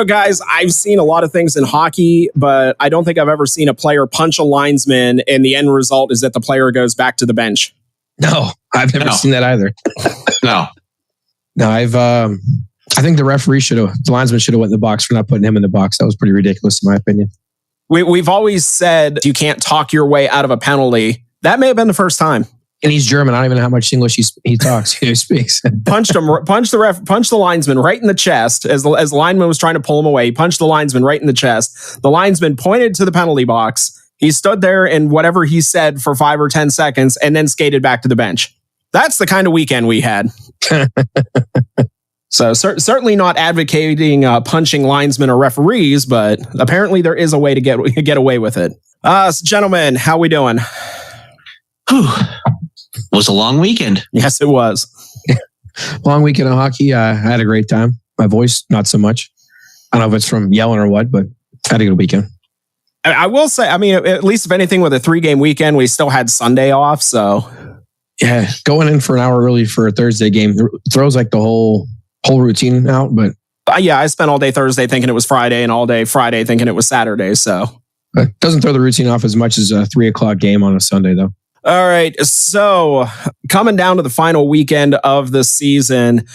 Guys, I've seen a lot of things in hockey, but I don't think I've ever seen a player punch a linesman and the end result is that the player goes back to the bench. No, I've never seen that either. No, I think the linesman should have went in the box for not putting him in the box. That was pretty ridiculous in my opinion. We've always said you can't talk your way out of a penalty. That may have been the first time. And he's German. I don't even know how much English he talks. He speaks. Punched the linesman right in the chest as the lineman was trying to pull him away. He punched the linesman right in the chest. The linesman pointed to the penalty box. He stood there and whatever he said for 5 or 10 seconds and then skated back to the bench. That's the kind of weekend we had. So certainly not advocating punching linesmen or referees, but apparently there is a way to get away with it. Gentlemen, how we doing? Whew. It was a long weekend. Yes, it was. Long weekend of hockey. I had a great time. My voice, not so much. I don't know if it's from yelling or what, but I had a good weekend. I will say, at least if anything with a 3-game weekend, we still had Sunday off. So yeah, going in for an hour early for a Thursday game throws like the whole routine out. But I spent all day Thursday thinking it was Friday and all day Friday thinking it was Saturday. So it doesn't throw the routine off as much as a 3:00 game on a Sunday though. All right, so coming down to the final weekend of the season,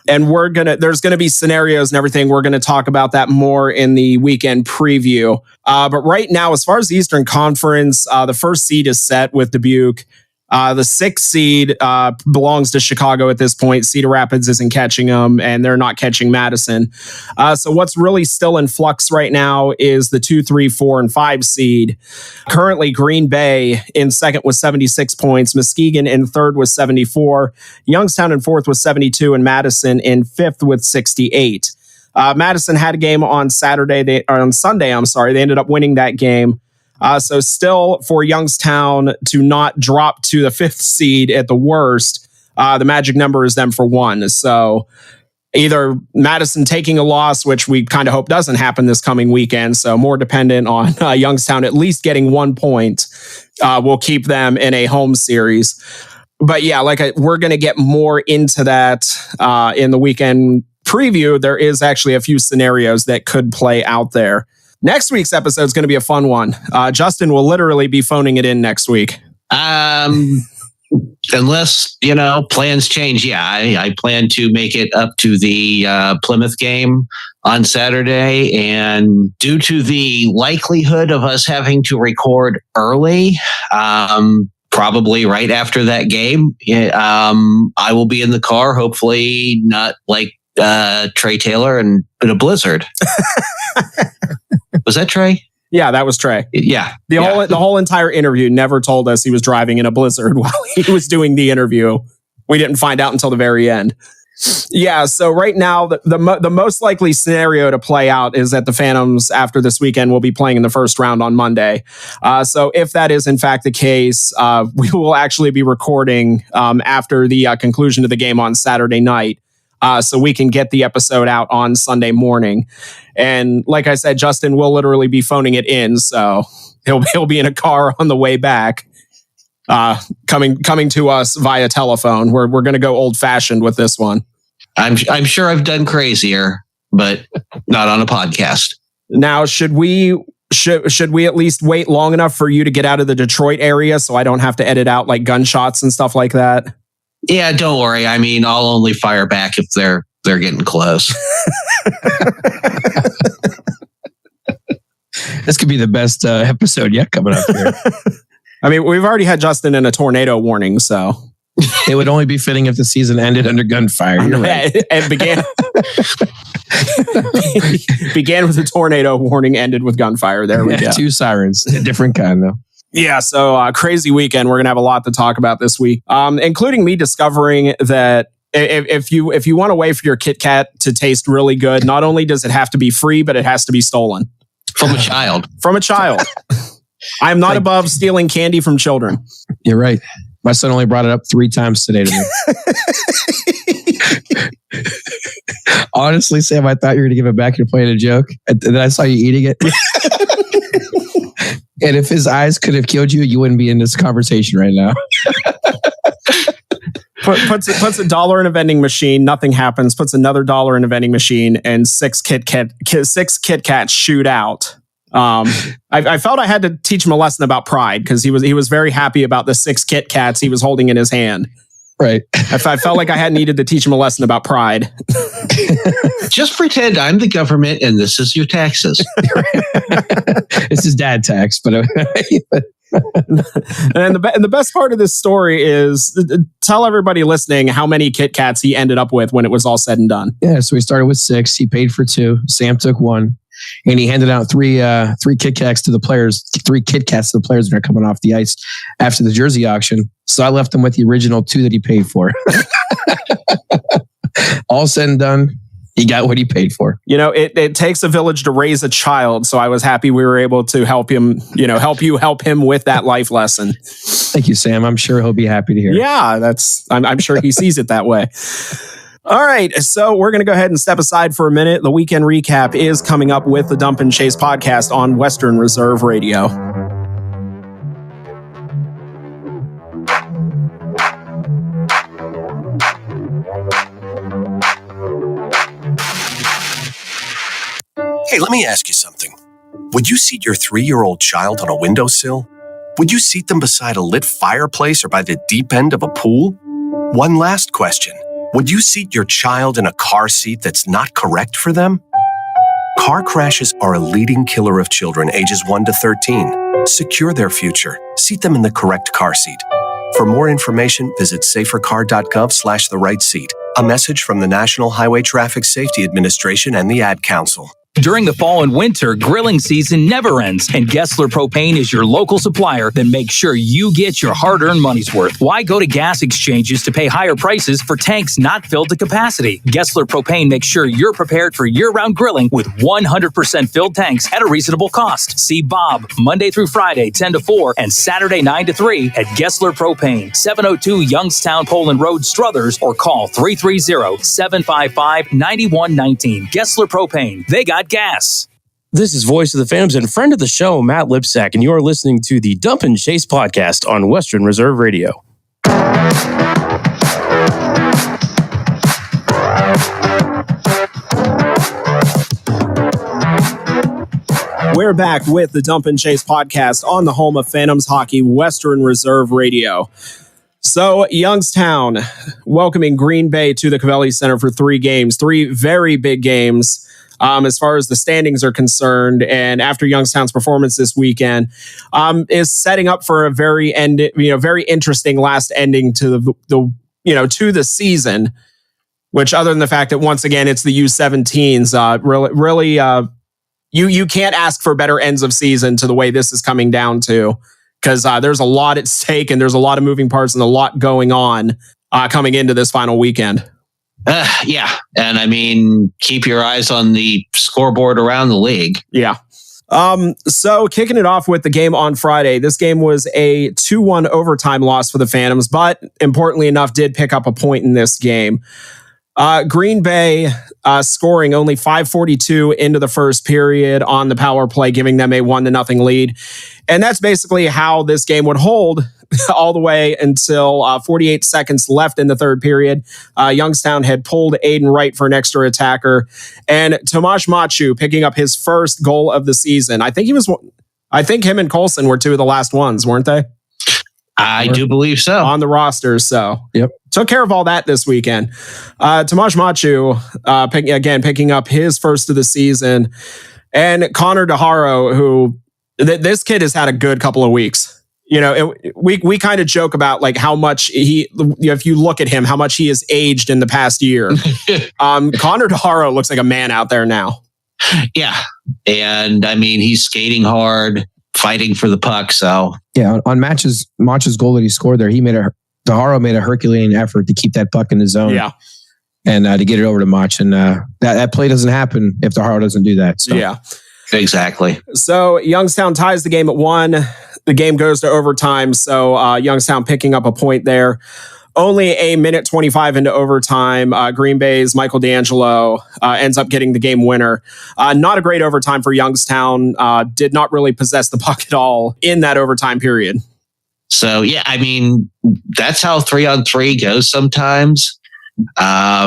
and there's gonna be scenarios and everything. We're gonna talk about that more in the weekend preview. But right now, as far as the Eastern Conference, the first seed is set with Dubuque. The 6th seed belongs to Chicago at this point. Cedar Rapids isn't catching them, and they're not catching Madison. So what's really still in flux right now is the 2, 3, 4, and 5 seed. Currently, Green Bay in second with 76 points. Muskegon in third with 74. Youngstown in fourth with 72, and Madison in fifth with 68. Madison had a game on Sunday. They ended up winning that game. So still for Youngstown to not drop to the 5th seed at the worst, the magic number is them for 1. So either Madison taking a loss, which we kind of hope doesn't happen this coming weekend, so more dependent on Youngstown at least getting 1 point, will keep them in a home series. But yeah, we're going to get more into that in the weekend preview. There is actually a few scenarios that could play out there. Next week's episode is going to be a fun one. Justin will literally be phoning it in next week. Unless, plans change. Yeah, I plan to make it up to the Plymouth game on Saturday. And due to the likelihood of us having to record early, probably right after that game, I will be in the car, hopefully not like Trey Taylor and in a blizzard. Was that Trey? Yeah, that was Trey. Yeah. The whole entire interview never told us he was driving in a blizzard while he was doing the interview. We didn't find out until the very end. Yeah, so right now, the most likely scenario to play out is that the Phantoms, after this weekend, will be playing in the first round on Monday. So if that is in fact the case, we will actually be recording after the conclusion of the game on Saturday night. So we can get the episode out on Sunday morning. And like I said, Justin will literally be phoning it in. So he'll be in a car on the way back, coming to us via telephone. We're going to go old fashioned with this one. I'm sure I've done crazier, but not on a podcast. Now, should we at least wait long enough for you to get out of the Detroit area so I don't have to edit out like gunshots and stuff like that? Yeah, don't worry. I'll only fire back if they're getting close. This could be the best episode yet coming up here. We've already had Justin in a tornado warning, so it would only be fitting if the season ended under gunfire. You're right. And began with a tornado warning, ended with gunfire. There we go. 2 sirens, a different kind though. Yeah, so crazy weekend. We're going to have a lot to talk about this week, including me discovering that if you want a way for your Kit Kat to taste really good, not only does it have to be free, but it has to be stolen. From a child. From a child. I am not above stealing candy from children. You're right. My son only brought it up 3 times today to me. Honestly, Sam, I thought you were going to give it back. You're playing a joke. And then I saw you eating it. And if his eyes could have killed you, you wouldn't be in this conversation right now. puts $1 in a vending machine, nothing happens. Puts another $1 in a vending machine, and six Kit Kats shoot out. I felt I had to teach him a lesson about pride because he was very happy about the 6 Kit Kats he was holding in his hand. Right. I felt like I had needed to teach him a lesson about pride. Just pretend I'm the government and this is your taxes. This is dad tax, but and the best part of this story is tell everybody listening how many Kit Kats he ended up with when it was all said and done. Yeah, so he started with 6. He paid for 2. Sam took 1. And he handed out three Kit Kats to the players, 3 Kit Kats to the players that are coming off the ice after the jersey auction. So I left him with the original 2 that he paid for. All said and done, he got what he paid for. It takes a village to raise a child. So I was happy we were able to help him, help him with that life lesson. Thank you, Sam. I'm sure he'll be happy to hear. Yeah, I'm sure he sees it that way. All right, so we're going to go ahead and step aside for a minute. The weekend recap is coming up with the Dump and Chase podcast on Western Reserve Radio. Hey, let me ask you something. Would you seat your 3-year-old child on a windowsill? Would you seat them beside a lit fireplace or by the deep end of a pool? One last question. Would you seat your child in a car seat that's not correct for them? Car crashes are a leading killer of children ages 1 to 13. Secure their future. Seat them in the correct car seat. For more information, visit safercar.gov/the-right-seat. A message from the National Highway Traffic Safety Administration and the Ad Council. During the fall and winter, grilling season never ends, and Gessler Propane is your local supplier that makes sure you get your hard-earned money's worth. Why go to gas exchanges to pay higher prices for tanks not filled to capacity? Gessler Propane makes sure you're prepared for year-round grilling with 100% filled tanks at a reasonable cost. See Bob Monday through Friday, 10 to 4, and Saturday, 9 to 3 at Gessler Propane, 702 Youngstown Poland Road, Struthers, or call 330-755-9119. Gessler Propane. They got gas. This is Voice of the Phantoms and friend of the show, Matt Lipsack, and you are listening to the Dump and Chase podcast on Western Reserve Radio. We're back with the Dump and Chase podcast on the home of Phantoms Hockey, Western Reserve Radio. So, Youngstown welcoming Green Bay to the Covelli Center for 3 games, 3 very big games. As far as the standings are concerned, and after Youngstown's performance this weekend, is setting up for a very interesting last ending to the season. Which, other than the fact that once again it's the U17s, you can't ask for better ends of season to the way this is coming down to, because there's a lot at stake and there's a lot of moving parts and a lot going on coming into this final weekend. Yeah. And I mean, keep your eyes on the scoreboard around the league. Yeah. So kicking it off with the game on Friday, this game was a 2-1 overtime loss for the Phantoms, but importantly enough, did pick up a point in this game. Green Bay scoring only 5:42 into the first period on the power play, giving them a 1-0 lead. And that's basically how this game would hold all the way until 48 seconds left in the third period. Youngstown had pulled Aiden Wright for an extra attacker, and Tomasz Machu picking up his first goal of the season. I think him and Colson were 2 of the last ones, weren't they? I do believe so. On the roster, so yep. Took care of all that this weekend. Tomasz Machu, picking up his first of the season. And Connor DeHaro, who this kid has had a good couple of weeks. We kind of joke about like how much if you look at him, how much he has aged in the past year. Connor DeHaro looks like a man out there now. Yeah. And I mean, he's skating hard, fighting for the puck. So yeah, on Machu's goal that he scored there, DeHaro made a Herculean effort to keep that puck in the zone. Yeah. And to get it over to Mach. And that play doesn't happen if DeHaro doesn't do that. So. Yeah. Exactly. So Youngstown ties the game at 1. The game goes to overtime. So Youngstown picking up a point there. Only a minute 25 into overtime. Green Bay's Michael D'Angelo ends up getting the game winner. Not a great overtime for Youngstown. Did not really possess the puck at all in that overtime period. So, yeah, I mean, that's how 3-on-3 goes sometimes. I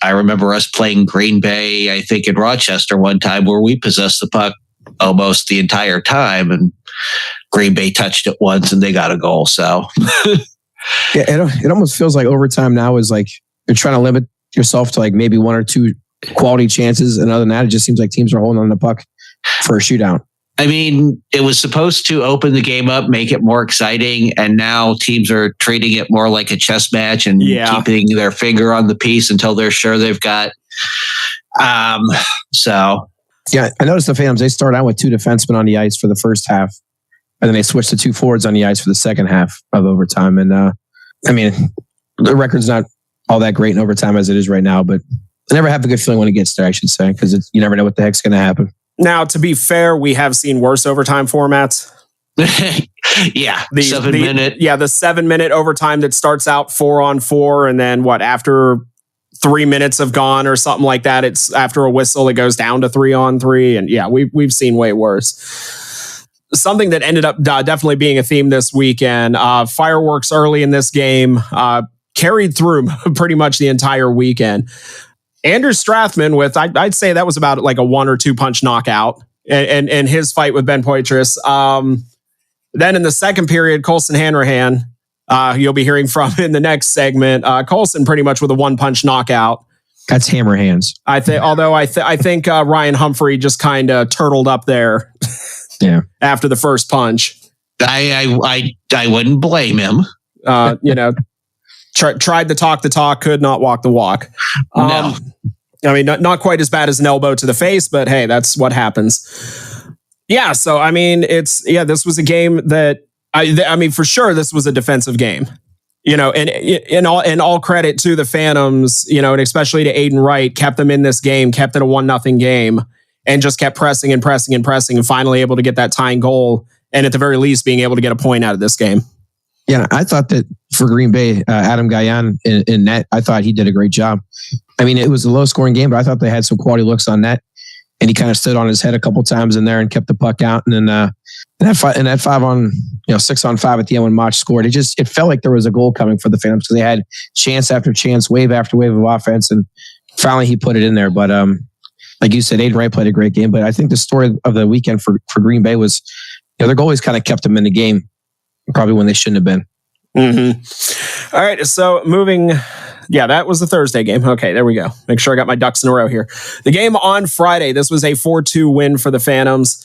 remember us playing Green Bay, I think in Rochester one time, where we possessed the puck almost the entire time, and Green Bay touched it once and they got a goal. So, yeah, it almost feels like overtime now is like you're trying to limit yourself to like maybe one or two quality chances, and other than that, it just seems like teams are holding on the puck for a shootout. I mean, it was supposed to open the game up, make it more exciting, and now teams are treating it more like a chess match and keeping their finger on the piece until they're sure they've got. Yeah, I noticed the Phantoms, they start out with 2 defensemen on the ice for the first half, and then they switch to 2 forwards on the ice for the second half of overtime. And the record's not all that great in overtime as it is right now, but I never have a good feeling when it gets there, I should say, because you never know what the heck's going to happen. Now, to be fair, we have seen worse overtime formats. Yeah, the 7-minute. Yeah, the 7-minute overtime that starts out 4-on-4, and then after 3 minutes have gone or something like that, it's after a whistle, it goes down to 3-on-3, and yeah, we've seen way worse. Something that ended up definitely being a theme this weekend: fireworks early in this game, carried through pretty much the entire weekend. Andrew Strathman with, I'd say that was about like a 1 or 2 punch knockout and his fight with Ben Poitras. Then in the second period, Colson Hanrahan, you'll be hearing from in the next segment. Colson pretty much with a 1 punch knockout. That's hammer hands. I think Ryan Humphrey just kind of turtled up there. Yeah. After the first punch. I wouldn't blame him. Tried to talk the talk, could not walk the walk. No. I mean, not quite as bad as an elbow to the face, but hey, that's what happens. Yeah, so I mean, this was a game that I mean, for sure, this was a defensive game. And in all credit to the Phantoms, and especially to Aiden Wright, kept them in this game, kept it a 1-0 game, and just kept pressing and pressing and pressing, and finally able to get that tying goal, and at the very least, being able to get a point out of this game. Yeah, I thought that for Green Bay, Adam Gajan in net, I thought he did a great job. I mean, it was a low-scoring game, but I thought they had some quality looks on net, and he kind of stood on his head a couple times in there and kept the puck out. And then that 6-on-5 at the end when Mach scored, it felt like there was a goal coming for the Phantoms because they had chance after chance, wave after wave of offense, and finally he put it in there. But like you said, Aiden Wright played a great game. But I think the story of the weekend for Green Bay was, their goalies kind of kept them in the game, probably when they shouldn't have been. Mm-hmm. All right, so moving. Yeah, that was the Thursday game. Okay, there we go. Make sure I got my ducks in a row here. The game on Friday, this was a 4-2 win for the Phantoms.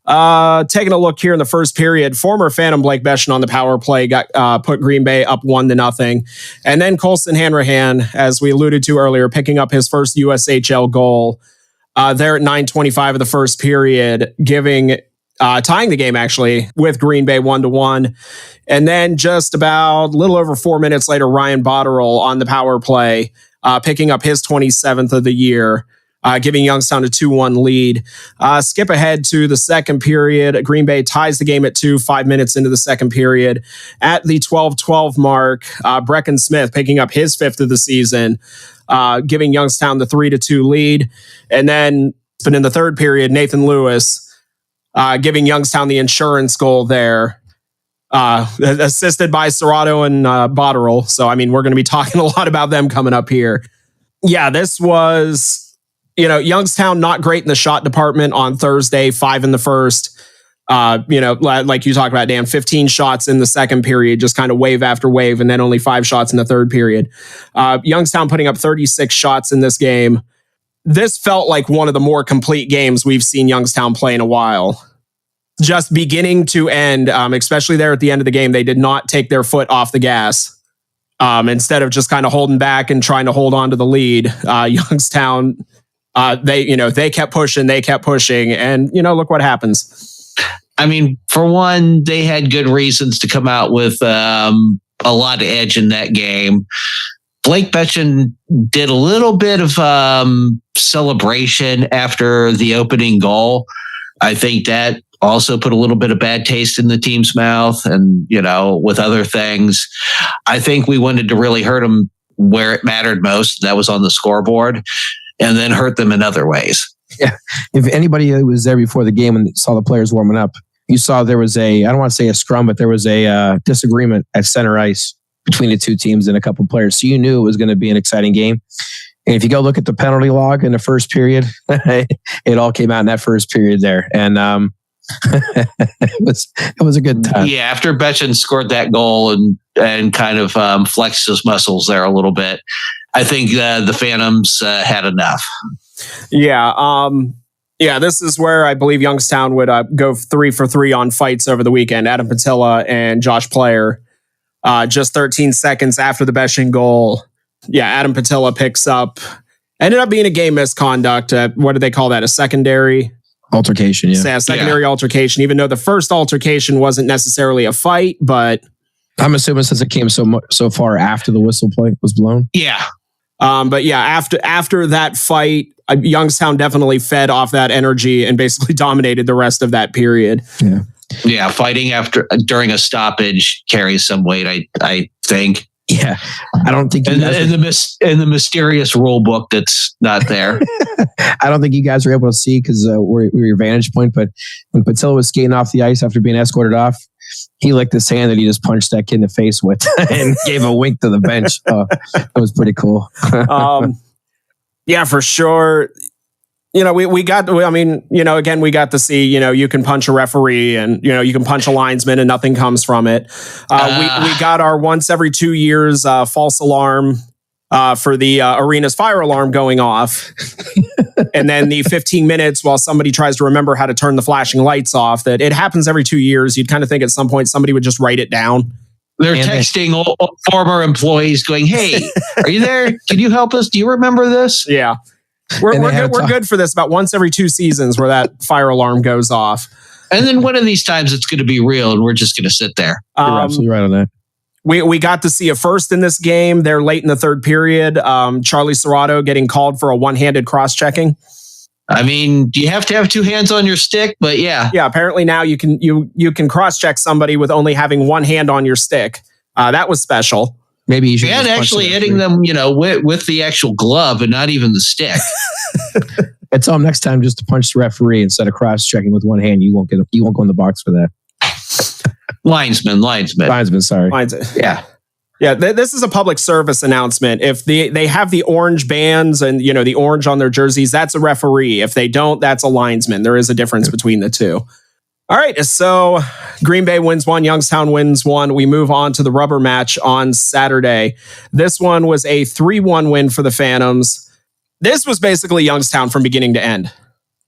Taking a look here in the first period, former Phantom Blake Beschen on the power play got put Green Bay up 1-0. And then Colson Hanrahan, as we alluded to earlier, picking up his first USHL goal there at 9:25 of the first period, tying the game actually with Green Bay 1-1. And then just about a little over 4 minutes later, Ryan Botterill on the power play, picking up his 27th of the year, giving Youngstown a 2-1 lead. Skip ahead to the second period. Green Bay ties the game at 2, 5 minutes into the second period. At the 12-12 mark, Brecken Smith picking up his 5th of the season, giving Youngstown the 3-2 lead. And then in the third period, Nathan Lewis giving Youngstown the insurance goal there, assisted by Serrato and Botterill. So, I mean, we're going to be talking a lot about them coming up here. Yeah, this was, Youngstown not great in the shot department on Thursday, 5 in the first. Like you talked about, Dan, 15 shots in the second period, just kind of wave after wave, and then only 5 shots in the third period. Youngstown putting up 36 shots in this game. This felt like one of the more complete games we've seen Youngstown play in a while. Just beginning to end, especially there at the end of the game, they did not take their foot off the gas. Instead of just kind of holding back and trying to hold on to the lead, Youngstown, they kept pushing, and look what happens. I mean, for one, they had good reasons to come out with a lot of edge in that game. Blake Beschen did a little bit of celebration after the opening goal. I think that also put a little bit of bad taste in the team's mouth, and, with other things. I think we wanted to really hurt them where it mattered most. That was on the scoreboard, and then hurt them in other ways. Yeah. If anybody was there before the game and saw the players warming up, you saw there was I don't want to say a scrum, but there was a disagreement at center ice between the two teams and a couple players. So you knew it was going to be an exciting game. And if you go look at the penalty log in the first period, it all came out in that first period there. And it was a good time. Yeah, after Betchen scored that goal and kind of flexed his muscles there a little bit, I think the Phantoms had enough. Yeah. Yeah, this is where I believe Youngstown would go 3 for 3 on fights over the weekend. Adam Patilla and Josh Player. Just 13 seconds after the Betchen goal. Yeah, Adam Patilla picks up. Ended up being a game misconduct. What do they call that? A secondary altercation. Yeah, secondary altercation. Even though the first altercation wasn't necessarily a fight, but I'm assuming since it came so far after the whistle play was blown. Yeah. But yeah, after that fight, Youngstown definitely fed off that energy and basically dominated the rest of that period. Yeah. Yeah, fighting during a stoppage carries some weight, I think. Yeah, I don't think in the mysterious rule book that's not there. I don't think you guys were able to see because we're your vantage point. But when Patilla was skating off the ice after being escorted off, he licked his hand that he just punched that kid in the face with and gave a wink to the bench. It was pretty cool. Yeah, for sure. We got to see, you can punch a referee and, you can punch a linesman and nothing comes from it. We got our once every 2 years false alarm for the arena's fire alarm going off. And then the 15 minutes while somebody tries to remember how to turn the flashing lights off. That it happens every 2 years. You'd kind of think at some point somebody would just write it down. They're texting former employees going, "Hey, are you there? Can you help us? Do you remember this?" Yeah. We're good for this about once every 2 seasons where that fire alarm goes off. And then one of these times it's going to be real and we're just going to sit there. You're absolutely right on that. We got to see a first in this game. They're late in the third period. Charlie Serrato getting called for a one-handed cross-checking. I mean, you have to have 2 hands on your stick, but yeah. Yeah, apparently now you can cross-check somebody with only having one hand on your stick. That was special. Maybe you should. And actually hitting them, with the actual glove and not even the stick. I tell them next time just to punch the referee instead of cross-checking with one hand. You won't go in the box for that. Linesman. Sorry. Yeah. Yeah, this is a public service announcement. If they have the orange bands and the orange on their jerseys, that's a referee. If they don't, that's a linesman. There is a difference between the two. All right, so Green Bay wins 1, Youngstown wins 1. We move on to the rubber match on Saturday. This one was a 3-1 win for the Phantoms. This was basically Youngstown from beginning to end.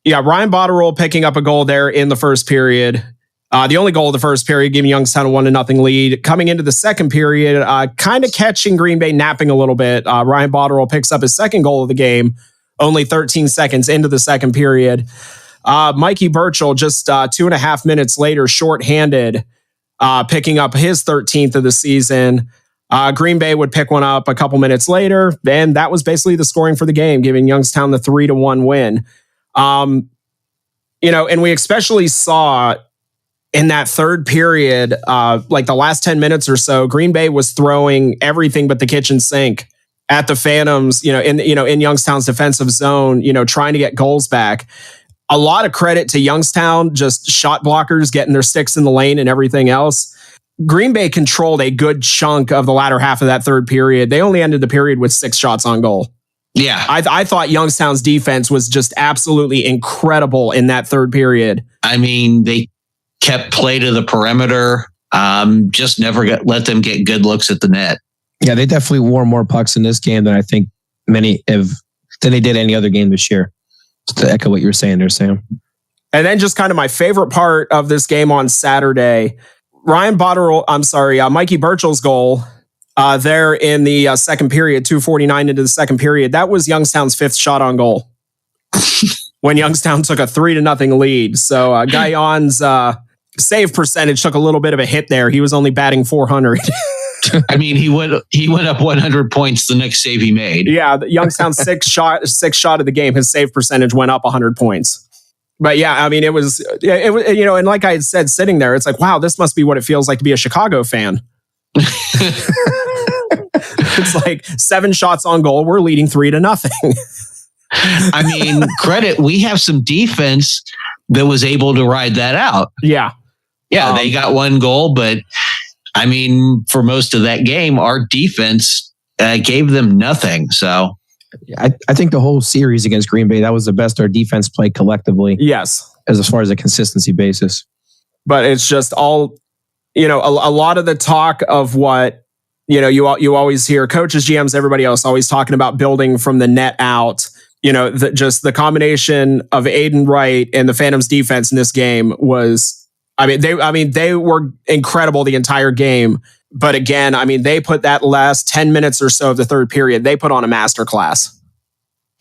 Yeah, Ryan Botterill picking up a goal there in the first period. The only goal of the first period, giving Youngstown a 1-0 lead. Coming into the second period, kind of catching Green Bay napping a little bit. Ryan Botterill picks up his second goal of the game, only 13 seconds into the second period. Mikey Burchell just 2.5 minutes later, shorthanded, picking up his 13th of the season. Green Bay would pick one up a couple minutes later, and that was basically the scoring for the game, giving Youngstown the 3-1 win. And we especially saw in that third period, like the last 10 minutes or so, Green Bay was throwing everything but the kitchen sink at the Phantoms, in Youngstown's defensive zone, trying to get goals back. A lot of credit to Youngstown, just shot blockers getting their sticks in the lane and everything else. Green Bay controlled a good chunk of the latter half of that third period. They only ended the period with 6 shots on goal. Yeah. I thought Youngstown's defense was just absolutely incredible in that third period. I mean, they kept play to the perimeter, just never let them get good looks at the net. Yeah, they definitely wore more pucks in this game than I think than they did any other game this year. Just to echo what you were saying there, Sam. And then just kind of my favorite part of this game on Saturday, Mikey Burchell's goal there in the second period, 2:49 into the second period. That was Youngstown's 5th shot on goal when Youngstown took a 3-0 lead. So Guyon's save percentage took a little bit of a hit there. He was only batting .400. I mean, he went up 100 points the next save he made. Yeah, Youngstown's sixth shot of the game, his save percentage went up 100 points. But yeah, I mean, it was, and like I had said, sitting there, it's like, wow, this must be what it feels like to be a Chicago fan. It's like 7 shots on goal. We're leading 3-0. I mean, credit, we have some defense that was able to ride that out. Yeah. Yeah, they got one goal, but I mean, for most of that game, our defense gave them nothing. So I think the whole series against Green Bay, that was the best our defense played collectively. Yes. As far as a consistency basis. But it's just all, a lot of the talk of what, you always hear coaches, GMs, everybody else always talking about building from the net out. Just the combination of Aiden Wright and the Phantoms defense in this game was, they were incredible the entire game. But again, they put that last 10 minutes or so of the third period, they put on a masterclass.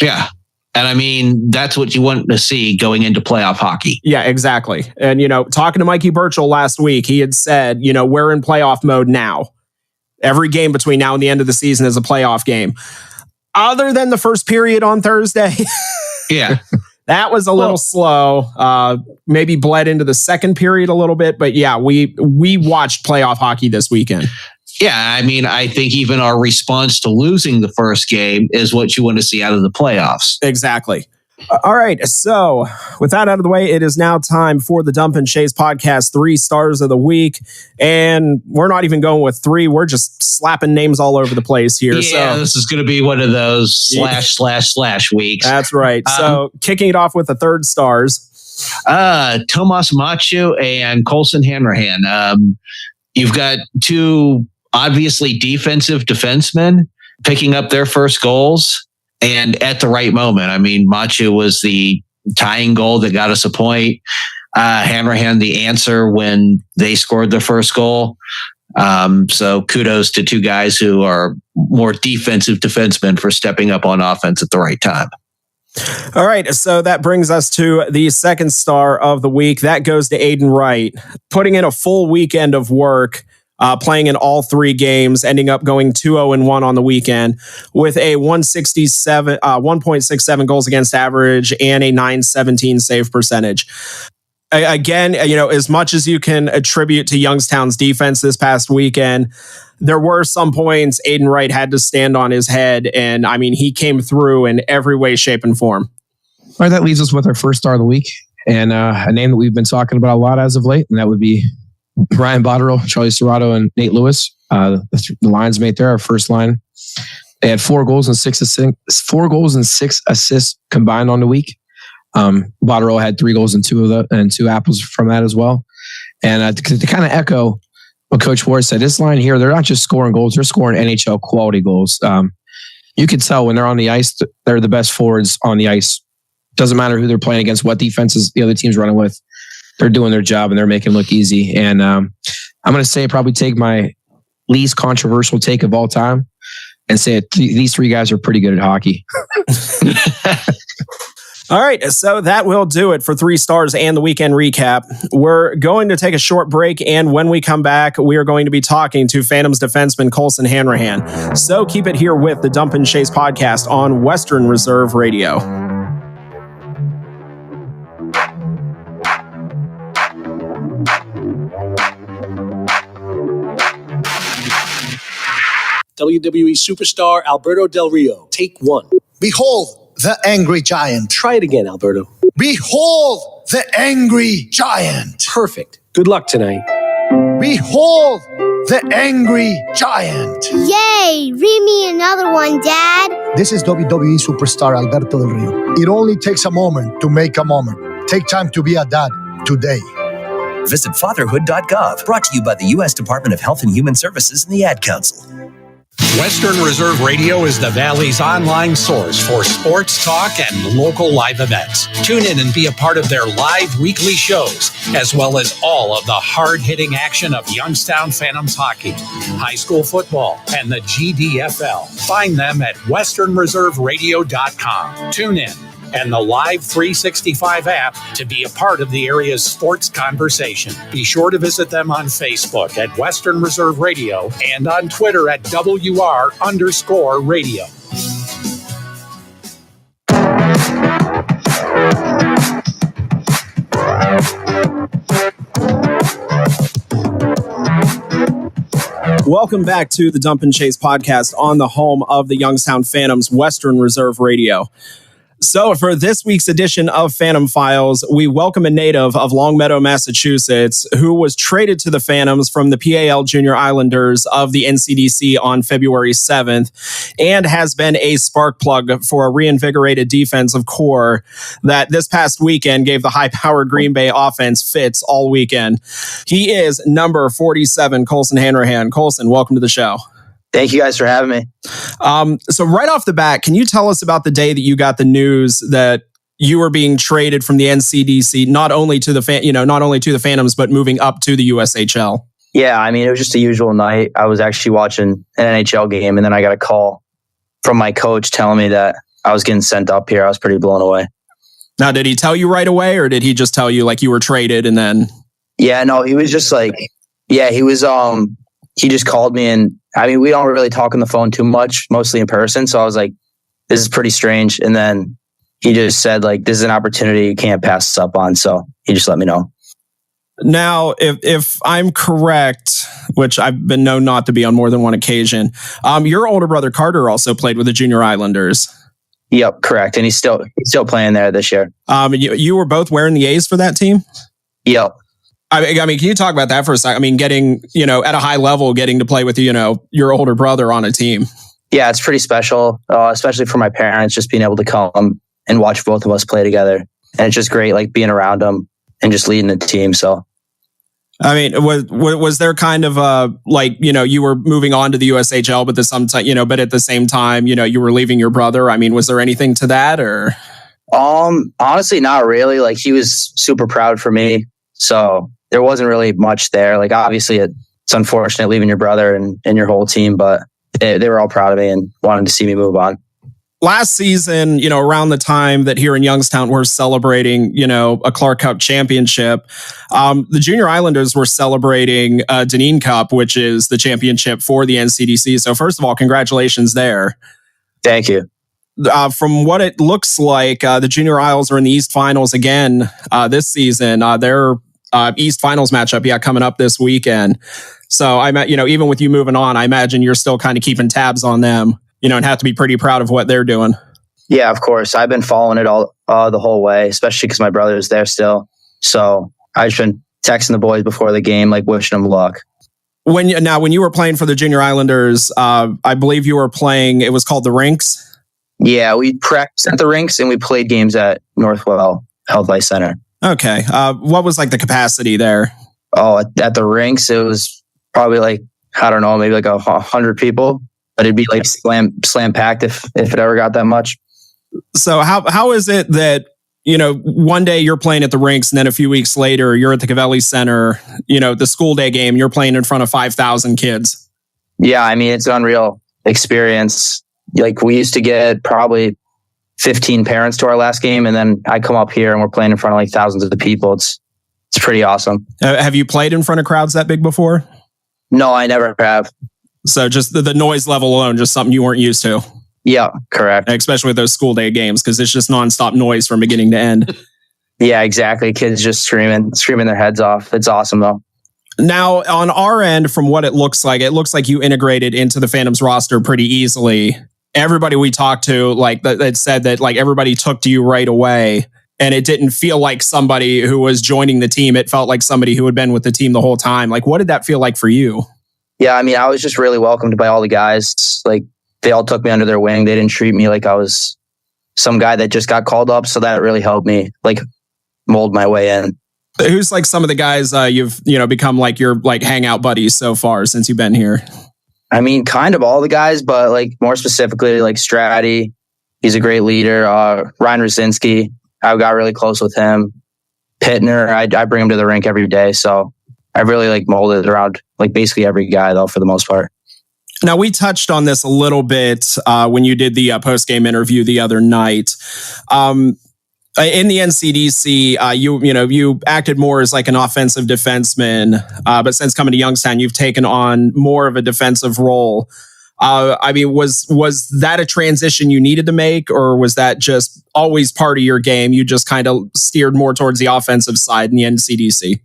Yeah. And that's what you want to see going into playoff hockey. Yeah, exactly. And, talking to Mikey Burchell last week, he had said, we're in playoff mode now. Every game between now and the end of the season is a playoff game. Other than the first period on Thursday. Yeah. That was a little slow. Maybe bled into the second period a little bit. But yeah, we watched playoff hockey this weekend. Yeah, I think even our response to losing the first game is what you want to see out of the playoffs. Exactly. All right. So with that out of the way, it is now time for the Dump and Chase podcast 3 stars of the week. And we're not even going with 3. We're just slapping names all over the place here. Yeah, this is going to be one of those slash weeks. That's right. So kicking it off with the 3rd stars. Tomas Machu and Colson Hanrahan. You've got 2 obviously defensive defensemen picking up their first goals. And at the right moment. Machu was the tying goal that got us a point. Hanrahan, the answer when they scored their first goal. So kudos to 2 guys who are more defensive defensemen for stepping up on offense at the right time. All right. So that brings us to the 2nd star of the week. That goes to Aiden Wright, putting in a full weekend of work. Playing in all 3 games, ending up going 2-0-1 on the weekend with a 1.67 goals against average and a .917 save percentage. Again, as much as you can attribute to Youngstown's defense this past weekend, there were some points Aiden Wright had to stand on his head, and he came through in every way, shape, and form. All right, that leaves us with our first star of the week, and a name that we've been talking about a lot as of late, and that would be Brian Botterill, Charlie Serrato, and Nate Lewis, the lines mate there, our first line. They had 4 goals and 6 assists combined on the week. Botterill had 3 goals and 2 apples from that as well. And to kind of echo what Coach Ward said, this line here, they're not just scoring goals; they're scoring NHL quality goals. You can tell when they're on the ice, they're the best forwards on the ice. Doesn't matter who they're playing against, what defenses the other team's running with. They're doing their job and they're making it look easy. And I'm going to say probably take my least controversial take of all time and say these 3 guys are pretty good at hockey. All right, so that will do it for 3 stars and the weekend recap. We're going to take a short break, and when we come back, we are going to be talking to Phantoms defenseman Colson Hanrahan. So keep it here with the Dump and Chase podcast on Western Reserve Radio. WWE superstar Alberto Del Rio. Take 1. Behold the angry giant. Try it again, Alberto. Behold the angry giant. Perfect. Good luck tonight. Behold the angry giant. Yay! Read me another one, Dad. This is WWE superstar Alberto Del Rio. It only takes a moment to make a moment. Take time to be a dad today. Visit fatherhood.gov. Brought to you by the U.S. Department of Health and Human Services and the Ad Council. Western Reserve Radio is the Valley's online source for sports talk and local live events. Tune in and be a part of their live weekly shows, as well as all of the hard-hitting action of Youngstown Phantoms hockey, high school football, and the GDFL. Find them at westernreserveradio.com. Tune in and the Live 365 app to be a part of the area's sports conversation. Be sure to visit them on Facebook at Western Reserve Radio and on Twitter at WR_radio. Welcome back to the Dump and Chase podcast on the home of the Youngstown Phantoms, Western Reserve Radio. So for this week's edition of Phantom Files, we welcome a native of Longmeadow, Massachusetts, who was traded to the Phantoms from the PAL Junior Islanders of the NCDC on February 7th, and has been a spark plug for a reinvigorated defensive core that this past weekend gave the high-powered Green Bay offense fits all weekend. He is number 47, Colson Hanrahan. Colson, welcome to the show. Thank you guys for having me. So right off the bat, can you tell us about the day that you got the news that you were being traded from the NCDC, not only to the Phantoms, but moving up to the USHL? Yeah, I mean, it was just a usual night. I was actually watching an NHL game, and then I got a call from my coach telling me that I was getting sent up here. I was pretty blown away. Now, did he tell you right away, or did he just tell you like you were traded and then? Yeah, no, he was just like, he just called me, and I mean, we don't really talk on the phone too much, mostly in person. So I was like, this is pretty strange. And then he just said, like, this is an opportunity you can't pass us up on. So he just let me know. Now, if I'm correct, which I've been known not to be on more than one occasion, your older brother Carter also played with the Junior Islanders. Yep, correct. And he's still playing there this year. You were both wearing the A's for that team? Yep. I mean, can you talk about that for a second? I mean, getting, at a high level, getting to play with, your older brother on a team. Yeah, it's pretty special, especially for my parents, just being able to come and watch both of us play together. And it's just great, like being around them and just leading the team. So, I mean, was there kind of you were moving on to the USHL, but at the same time, you were leaving your brother. I mean, was there anything to that or? Honestly, not really. Like, he was super proud for me. So there wasn't really much there. Like, obviously it's unfortunate leaving your brother and your whole team, but they were all proud of me and wanted to see me move on. Last season, around the time that here in Youngstown we're celebrating, a Clark Cup championship, the Junior Islanders were celebrating Deneen Cup, which is the championship for the NCDC. So first of all, congratulations there. Thank you. From what it looks like, the Junior Isles are in the East Finals again this season. Their East Finals matchup, coming up this weekend. So even with you moving on, I imagine you're still kind of keeping tabs on them, and have to be pretty proud of what they're doing. Yeah, of course. I've been following it all the whole way, especially because my brother's there still. So I've just been texting the boys before the game, like wishing them luck. When you were playing for the Junior Islanders, I believe you were playing. It was called the Rinks. Yeah, we practiced at the rinks and we played games at Northwell Health Life Center. Okay. What was like the capacity there? Oh, at the rinks, it was probably like, I don't know, maybe like 100 people, but it'd be like slam packed if it ever got that much. So how is it that, one day you're playing at the rinks and then a few weeks later you're at the Cavelli Center, the school day game, you're playing in front of 5,000 kids? Yeah, I mean, it's an unreal experience. Like, we used to get probably 15 parents to our last game, and then I come up here and we're playing in front of like thousands of the people. It's pretty awesome. Have you played in front of crowds that big before? No, I never have. So just the noise level alone, just something you weren't used to. Yeah, correct. Especially with those school day games, because it's just nonstop noise from beginning to end. Yeah, exactly. Kids just screaming their heads off. It's awesome though. Now, on our end, from what it looks like you integrated into the Phantoms roster pretty easily. Everybody we talked to, that said that everybody took to you right away, and it didn't feel like somebody who was joining the team. It felt like somebody who had been with the team the whole time. Like, what did that feel like for you? Yeah, I mean, I was just really welcomed by all the guys. Like, they all took me under their wing. They didn't treat me like I was some guy that just got called up. So that really helped me mold my way in. Who's some of the guys you've become your hangout buddies so far since you've been here? I mean, kind of all the guys, but more specifically, Stratty. He's a great leader. Ryan Rosinski, I got really close with him. Pittner, I bring him to the rink every day. So I really molded around basically every guy though, for the most part. Now, we touched on this a little bit when you did the post-game interview the other night. In the NCDC, you acted more as an offensive defenseman, but since coming to Youngstown, you've taken on more of a defensive role. I mean, was that a transition you needed to make, or was that just always part of your game? You just kind of steered more towards the offensive side in the NCDC?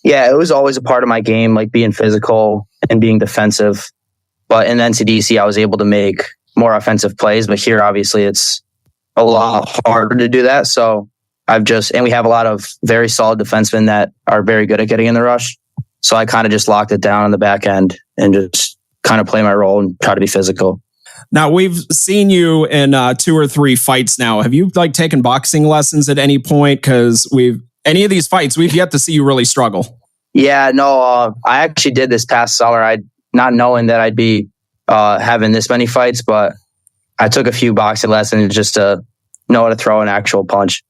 Yeah, it was always a part of my game, being physical and being defensive. But in the NCDC, I was able to make more offensive plays. But here, obviously, it's a lot harder to do that. So and we have a lot of very solid defensemen that are very good at getting in the rush. So I kind of just locked it down on the back end and just kind of play my role and try to be physical. Now, we've seen you in 2 or 3 fights now. Have you taken boxing lessons at any point? Because any of these fights, we've yet to see you really struggle. Yeah, no, I actually did this past summer. Not knowing that I'd be having this many fights, but I took a few boxing lessons just to know how to throw an actual punch.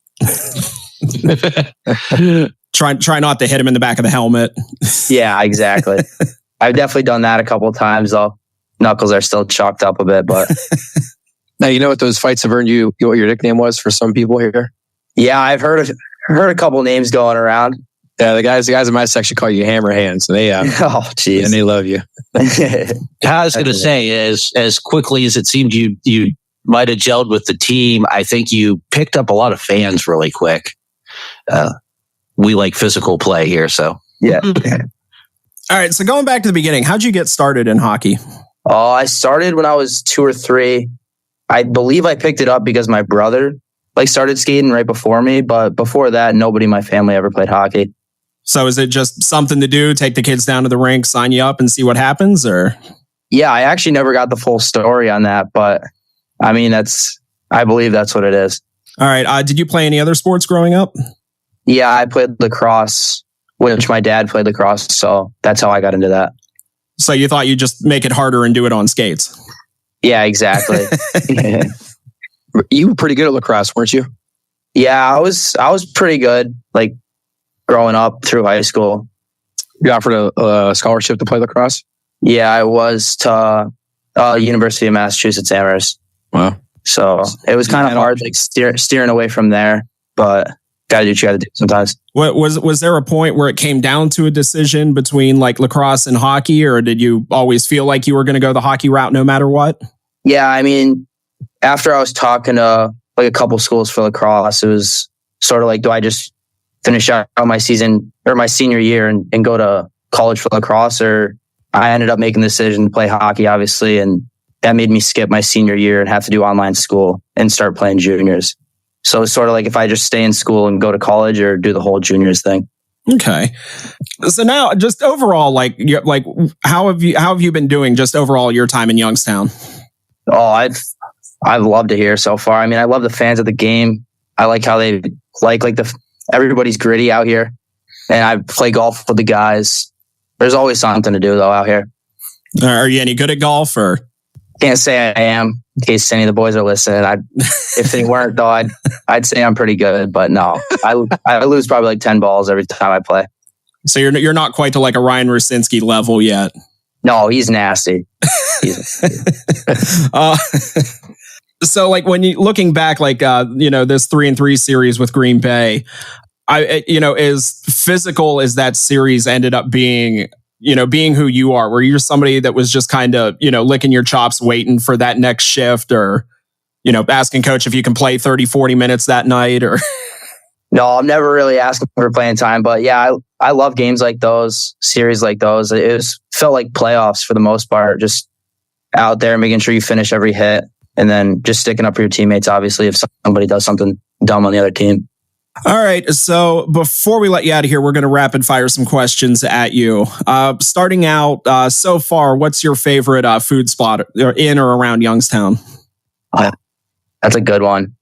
Try not to hit him in the back of the helmet. Yeah, exactly. I've definitely done that a couple of times, though. Knuckles are still chalked up a bit, but now you know what those fights have earned you. What your nickname was for some people here? Yeah, I've heard a couple names going around. Yeah, the guys in my section call you Hammer Hands. And they oh, jeez, and they love you. I was going to say, as quickly as it seemed you might have gelled with the team, I think you picked up a lot of fans really quick. We like physical play here, so yeah. All right, so going back to the beginning, how'd you get started in hockey? I started when I was 2 or 3. I believe I picked it up because my brother started skating right before me, but before that, nobody in my family ever played hockey. So is it just something to do? Take the kids down to the rink, sign you up, and see what happens, or? Yeah, I actually never got the full story on that, but I mean, I believe that's what it is. All right. Did you play any other sports growing up? Yeah, I played lacrosse, which my dad played lacrosse, so that's how I got into that. So you thought you'd just make it harder and do it on skates? Yeah, exactly. You were pretty good at lacrosse, weren't you? Yeah, I was pretty good, growing up through high school. You offered a scholarship to play lacrosse? Yeah, I was to University of Massachusetts Amherst. Wow. So it was kind of hard, steering away from there, but gotta do what you gotta do sometimes. Was there a point where it came down to a decision between lacrosse and hockey, or did you always feel like you were going to go the hockey route no matter what? Yeah, I mean, after I was talking to a couple schools for lacrosse, it was sort of do I just finish out my season or my senior year and go to college for lacrosse, or I ended up making the decision to play hockey, obviously, and that made me skip my senior year and have to do online school and start playing juniors. So it's sort of if I just stay in school and go to college or do the whole juniors thing. Okay. So now just overall, how have you been doing just overall your time in Youngstown? Oh, I've loved it here so far. I mean, I love the fans of the game. I like how they everybody's gritty out here, and I play golf with the guys. There's always something to do though out here. Are you any good at golf, or? Can't say I am. In case any of the boys are listening, if they weren't though, I'd say I'm pretty good. But no, I lose probably 10 balls every time I play. So you're not quite to a Ryan Rusinski level yet. No, he's nasty. So when you looking back, this 3-3 series with Green Bay, as physical as that series ended up being, being who you are, were you somebody that was just kind of, licking your chops, waiting for that next shift, or, asking coach if you can play 30, 40 minutes that night, or? No, I'm never really asking for playing time, but yeah, I love games like those, series like those. It felt like playoffs for the most part, just out there making sure you finish every hit and then just sticking up for your teammates, obviously, if somebody does something dumb on the other team. All right. So before we let you out of here, we're going to rapid fire some questions at you. Starting out, so far, what's your favorite food spot in or around Youngstown? That's a good one.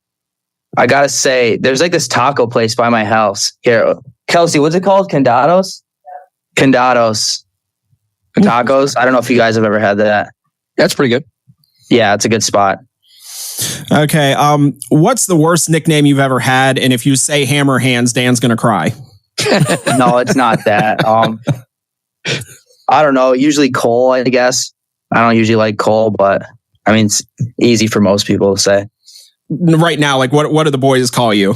I got to say, there's this taco place by my house. Here, Kelsey, what's it called? Condados? Condados. Tacos. I don't know if you guys have ever had that. That's pretty good. Yeah, it's a good spot. Okay. What's the worst nickname you've ever had? And if you say Hammer Hands, Dan's going to cry. No, it's not that. I don't know. Usually Cole, I guess. I don't usually like Cole, but I mean, it's easy for most people to say. Right now, what do the boys call you?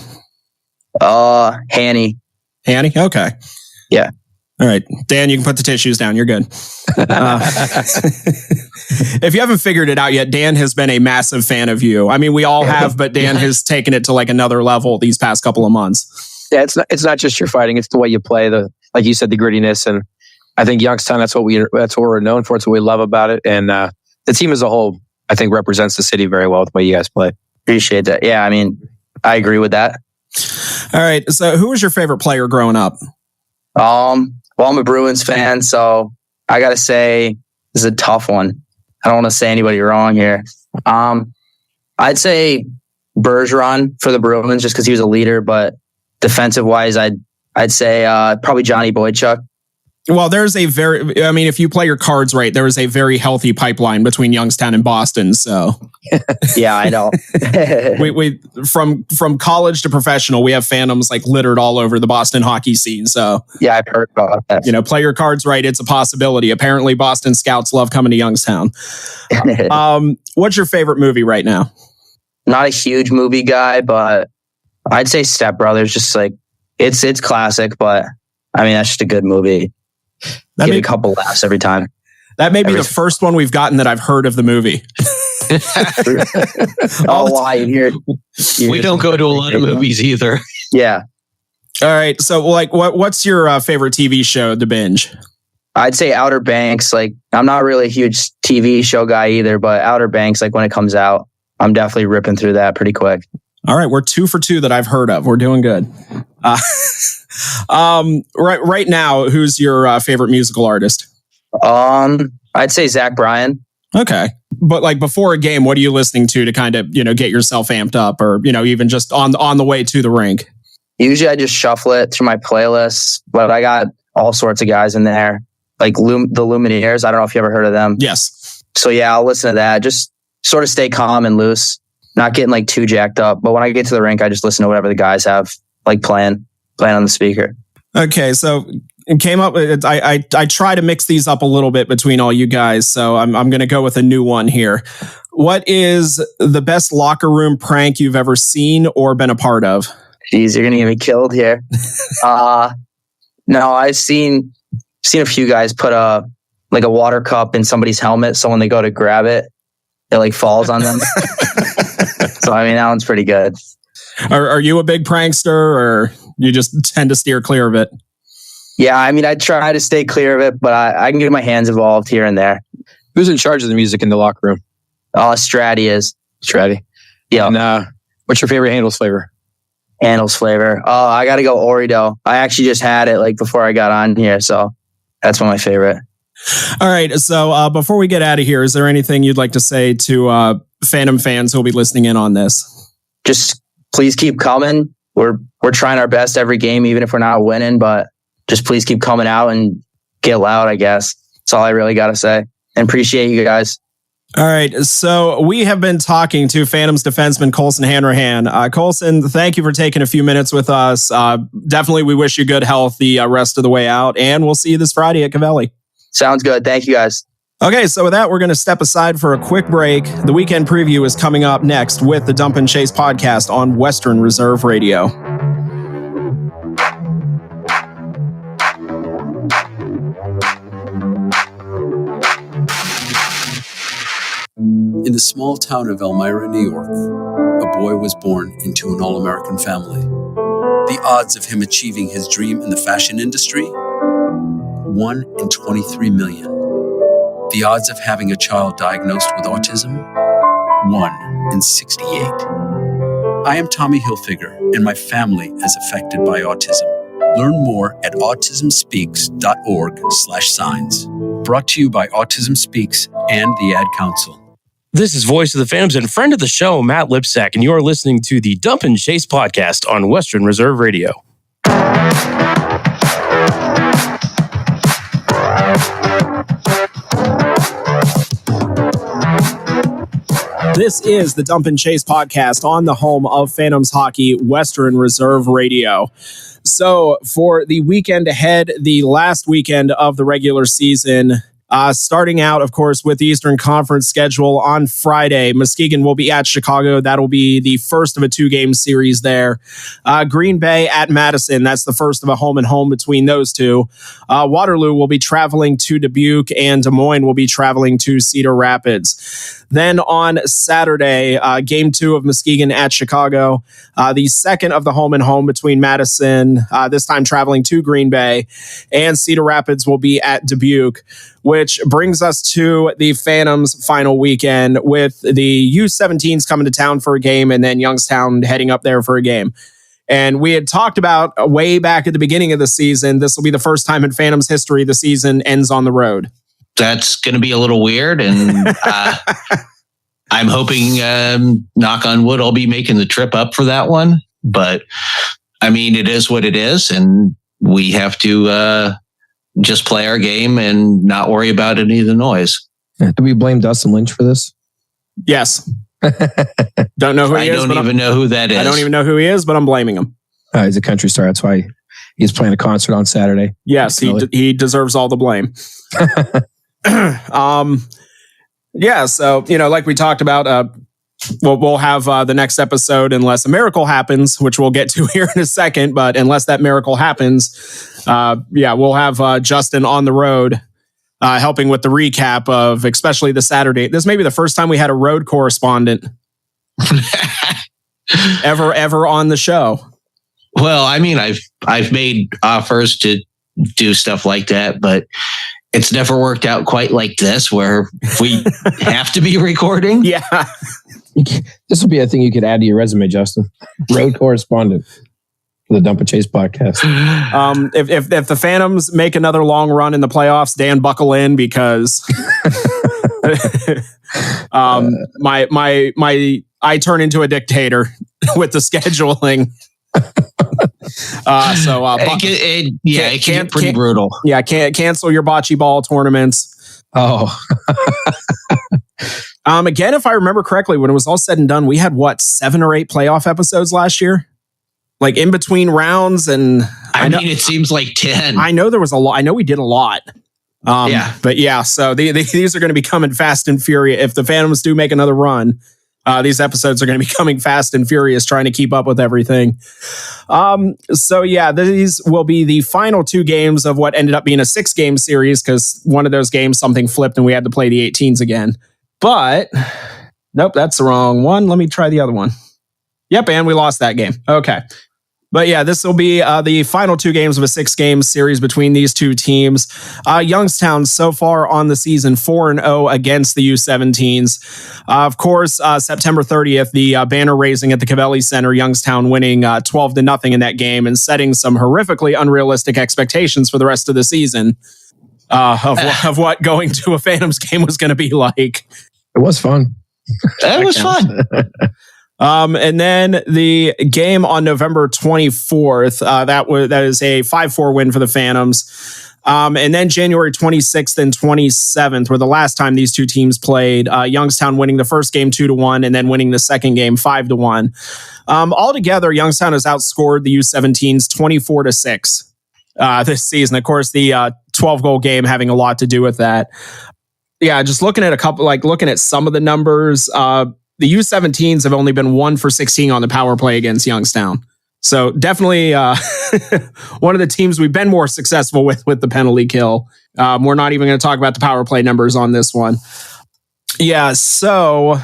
Hanny. Hanny? Okay. Yeah. All right. Dan, you can put the tissues down. You're good. If you haven't figured it out yet, Dan has been a massive fan of you. I mean, we all have, but Dan has taken it to another level these past couple of months. Yeah, it's not just your fighting; it's the way you play. Like you said, the grittiness, and I think Youngstown. That's what we're known for. It's what we love about it, and the team as a whole, I think, represents the city very well with the way you guys play. Appreciate that. Yeah, I mean, I agree with that. All right. So who was your favorite player growing up? Well, I'm a Bruins fan, so I got to say this is a tough one. I don't want to say anybody wrong here. I'd say Bergeron for the Bruins just because he was a leader, but defensive wise, I'd say probably Johnny Boychuk. Well, if you play your cards right, there is a very healthy pipeline between Youngstown and Boston. So, yeah, I know. we from college to professional, we have phantoms like littered all over the Boston hockey scene. So, yeah, I've heard about that. Play your cards right; it's a possibility. Apparently, Boston scouts love coming to Youngstown. What's your favorite movie right now? Not a huge movie guy, but I'd say Step Brothers. Just like it's classic, but I mean that's just a good movie. Get a couple laughs every time. That may be the first one we've gotten that I've heard of the movie. Why? We don't go to a lot of movies either. Yeah. All right. So, what's your favorite TV show to binge? I'd say Outer Banks. Like, I'm not really a huge TV show guy either, but Outer Banks, like when it comes out, I'm definitely ripping through that pretty quick. All right, we're 2 for 2 that I've heard of. We're doing good. Right now, who's your favorite musical artist? I'd say Zach Bryan. Okay, but like before a game, what are you listening to kind of get yourself amped up, or even just on the way to the rink? Usually, I just shuffle it through my playlists, but I got all sorts of guys in there, like the Lumineers. I don't know if you ever heard of them. Yes. So yeah, I'll listen to that. Just sort of stay calm and loose. Not getting like too jacked up, but when I get to the rink, I just listen to whatever the guys have like playing on the speaker. Okay, so it came up. I try to mix these up a little bit between all you guys, so I'm going to go with a new one here. What is the best locker room prank you've ever seen or been a part of? Jeez, you're going to get me killed here. No, I've seen a few guys put a water cup in somebody's helmet, so when they go to grab it, it like falls on them. So I mean, that one's pretty good. Are you a big prankster, or you just tend to steer clear of it? Yeah, I mean, I try to stay clear of it, but I can get my hands involved here and there. Who's in charge of the music in the locker room? Stratty is. Stratty? Yeah. And what's your favorite Handles flavor? Handles flavor. Oh, I got to go Oreo. I actually just had it like before I got on here, so that's one of my favorite. All right. So before we get out of here, is there anything you'd like to say to Phantom fans who'll be listening in on this? Just please keep coming. We're trying our best every game, even if we're not winning, but just please keep coming out and get loud, I guess. That's all I really got to say. And appreciate you guys. All right. So we have been talking to Phantoms defenseman Colson Hanrahan. Colson, thank you for taking a few minutes with us. Definitely, we wish you good health the rest of the way out, and we'll see you this Friday at Cavelli. Sounds good. Thank you, guys. Okay, so with that, we're going to step aside for a quick break. The weekend preview is coming up next with the Dump and Chase podcast on Western Reserve Radio. In the small town of Elmira, New York, a boy was born into an all-American family. The odds of him achieving his dream in the fashion industry? 1 in 23 million. The odds of having a child diagnosed with autism? 1 in 68. I am Tommy Hilfiger, and my family is affected by autism. Learn more at autismspeaks.org/signs. Brought to you by Autism Speaks and the Ad Council. This is Voice of the Phantoms and friend of the show, Matt Lipsack, and you are listening to the Dump and Chase podcast on Western Reserve Radio. This is the Dump and Chase podcast on the home of Phantoms Hockey, Western Reserve Radio. So for the weekend ahead, the last weekend of the regular season, starting out, of course, with the Eastern Conference schedule on Friday, Muskegon will be at Chicago. That'll be the first of a 2-game series there. Green Bay at Madison. That's the first of a home and home between those two. Waterloo will be traveling to Dubuque, and Des Moines will be traveling to Cedar Rapids. Then on Saturday, game 2 of Muskegon at Chicago, the second of the home and home between Madison, this time traveling to Green Bay, and Cedar Rapids will be at Dubuque, with which brings us to the Phantoms final weekend with the U17s coming to town for a game and then Youngstown heading up there for a game. And we had talked about way back at the beginning of the season, this will be the first time in Phantoms history the season ends on the road. That's going to be a little weird. And I'm hoping, knock on wood, I'll be making the trip up for that one. But I mean, it is what it is. And we have to just play our game and not worry about any of the noise. Do we blame Dustin Lynch for this? Yes. Don't know who he is. I don't even know who that is. I don't even know who he is, but I'm blaming him. He's a country star. That's why he's playing a concert on Saturday. Yes, he deserves all the blame. Yeah, so, like we talked about, we'll have the next episode unless a miracle happens, which we'll get to here in a second. But unless that miracle happens, we'll have Justin on the road helping with the recap of especially the Saturday. This may be the first time we had a road correspondent ever on the show. Well, I mean, I've made offers to do stuff like that, but it's never worked out quite like this where we have to be recording. Yeah. This will be a thing you could add to your resume, Justin. Road correspondent for the Dump and Chase podcast. If the Phantoms make another long run in the playoffs, Dan, buckle in because I turn into a dictator with the scheduling. It can be pretty brutal. Yeah, can't cancel your bocce ball tournaments. Oh. Again, if I remember correctly, when it was all said and done, we had 7 or 8 playoff episodes last year, like in between rounds. And I mean, it seems like 10. I know there was a lot. I know we did a lot. But yeah, so these are going to be coming fast and furious. If the Phantoms do make another run, these episodes are going to be coming fast and furious, trying to keep up with everything. So yeah, these will be the final 2 games of what ended up being a 6-game series because one of those games, something flipped and we had to play the 18s again. But nope, that's the wrong one. Let me try the other one. Yep, and we lost that game. Okay. But yeah, this will be the final 2 games of a 6-game series between these 2 teams. Youngstown so far on the season 4-0 against the U17s. Of course, September 30th, the banner raising at the Cavelli Center, Youngstown winning 12-0 in that game and setting some horrifically unrealistic expectations for the rest of the season of what going to a Phantoms game was going to be like. It was fun. It was fun. And then the game on November 24th, that is a 5-4 win for the Phantoms. And then January 26th and 27th were the last time these 2 teams played. Youngstown winning the first game 2-1 and then winning the second game 5-1. Altogether, Youngstown has outscored the U17s 24-6 this season. Of course, the 12-goal game having a lot to do with that. Yeah, just looking at looking at some of the numbers, the U17s have only been 1 for 16 on the power play against Youngstown. So definitely one of the teams we've been more successful with the penalty kill. We're not even going to talk about the power play numbers on this one. Yeah, so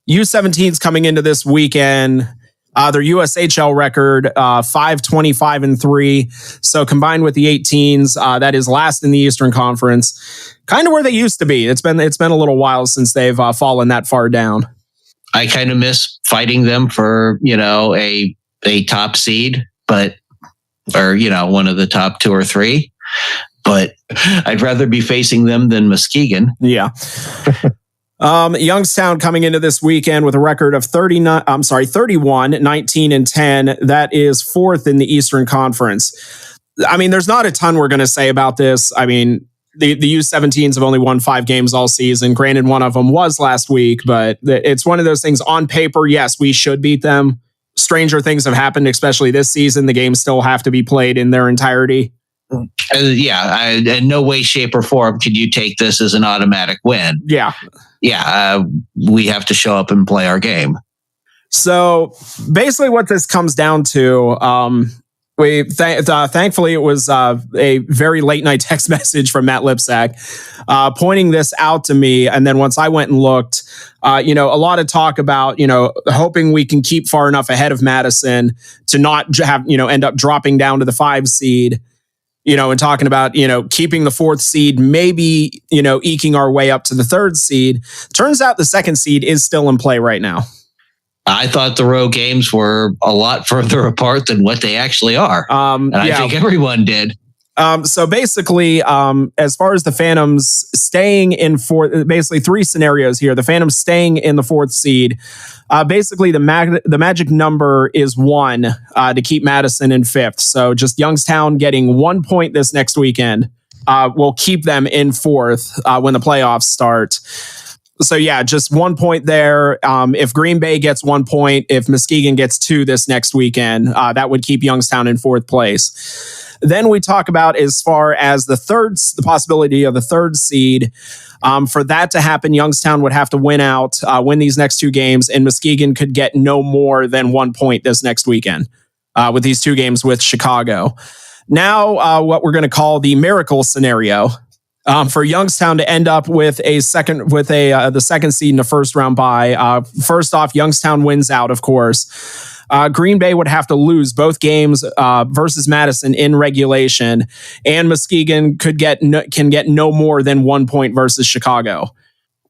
U17s coming into this weekend, their USHL record, 5-25-3. So combined with the 18s, that is last in the Eastern Conference. Kind of where they used to be. It's been a little while since they've fallen that far down. I kind of miss fighting them for, a top seed, or one of the top 2 or 3. But I'd rather be facing them than Muskegon. Yeah. Youngstown coming into this weekend with a record of 31, 19-10. That is 4th in the Eastern Conference. I mean, there's not a ton we're going to say about this. I mean, the U17s have only won 5 games all season. Granted, one of them was last week, but it's one of those things on paper. Yes, we should beat them. Stranger things have happened, especially this season. The games still have to be played in their entirety. In no way, shape, or form can you take this as an automatic win. Yeah. We have to show up and play our game. So basically what this comes down to, thankfully it was a very late night text message from Matt Lipsack pointing this out to me. And then once I went and looked, a lot of talk about, hoping we can keep far enough ahead of Madison to not have, end up dropping down to the 5 seed. and talking about, keeping the 4th seed, maybe, eking our way up to the 3rd seed. Turns out the 2nd seed is still in play right now. I thought the road games were a lot further apart than what they actually are. And I think everyone did. So basically, as far as the Phantoms staying in 4th, basically 3 scenarios here. The Phantoms staying in the 4th seed. Basically, the magic number is 1 to keep Madison in 5th. So just Youngstown getting 1 point this next weekend will keep them in 4th when the playoffs start. So yeah, just 1 point there. If Green Bay gets 1 point, if Muskegon gets 2 this next weekend, that would keep Youngstown in 4th place. Then we talk about as far as the possibility of the 3rd seed. For that to happen, Youngstown would have to win these next 2 games, and Muskegon could get no more than 1 point this next weekend with these 2 games with Chicago. Now, what we're going to call the miracle scenario. For Youngstown to end up with the 2nd seed in the 1st round bye. First off, Youngstown wins out, of course. Green Bay would have to lose both games versus Madison in regulation, and Muskegon can get no more than 1 point versus Chicago.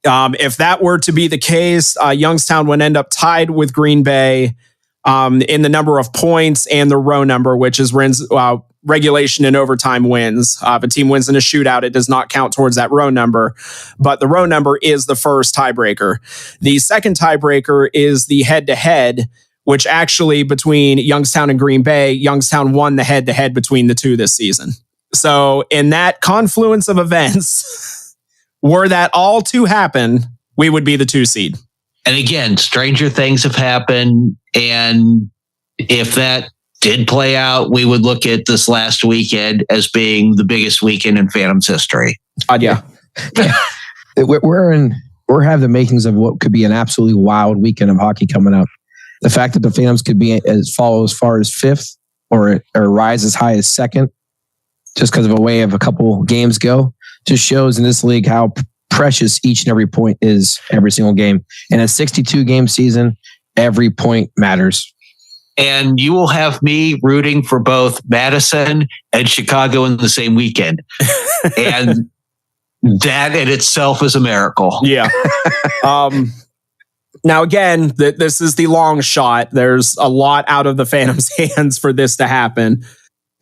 If that were to be the case, Youngstown would end up tied with Green Bay in the number of points and the row number, which is regulation and overtime wins. If a team wins in a shootout, it does not count towards that row number, but the row number is the first tiebreaker. The second tiebreaker is the head-to-head, which actually between Youngstown and Green Bay, Youngstown won the head-to-head between the 2 this season. So in that confluence of events, were that all to happen, we would be the 2 seed. And again, stranger things have happened. And if that did play out, we would look at this last weekend as being the biggest weekend in Phantoms history. Yeah. We're having the makings of what could be an absolutely wild weekend of hockey coming up. The fact that the Phantoms could be as far as 5th or rise as high as 2nd, just because of a way of a couple games go, just shows in this league how precious each and every point is every single game. In a 62-game season, every point matters. And you will have me rooting for both Madison and Chicago in the same weekend. And that in itself is a miracle. Yeah. Now, again, this is the long shot. There's a lot out of the Phantoms' hands for this to happen.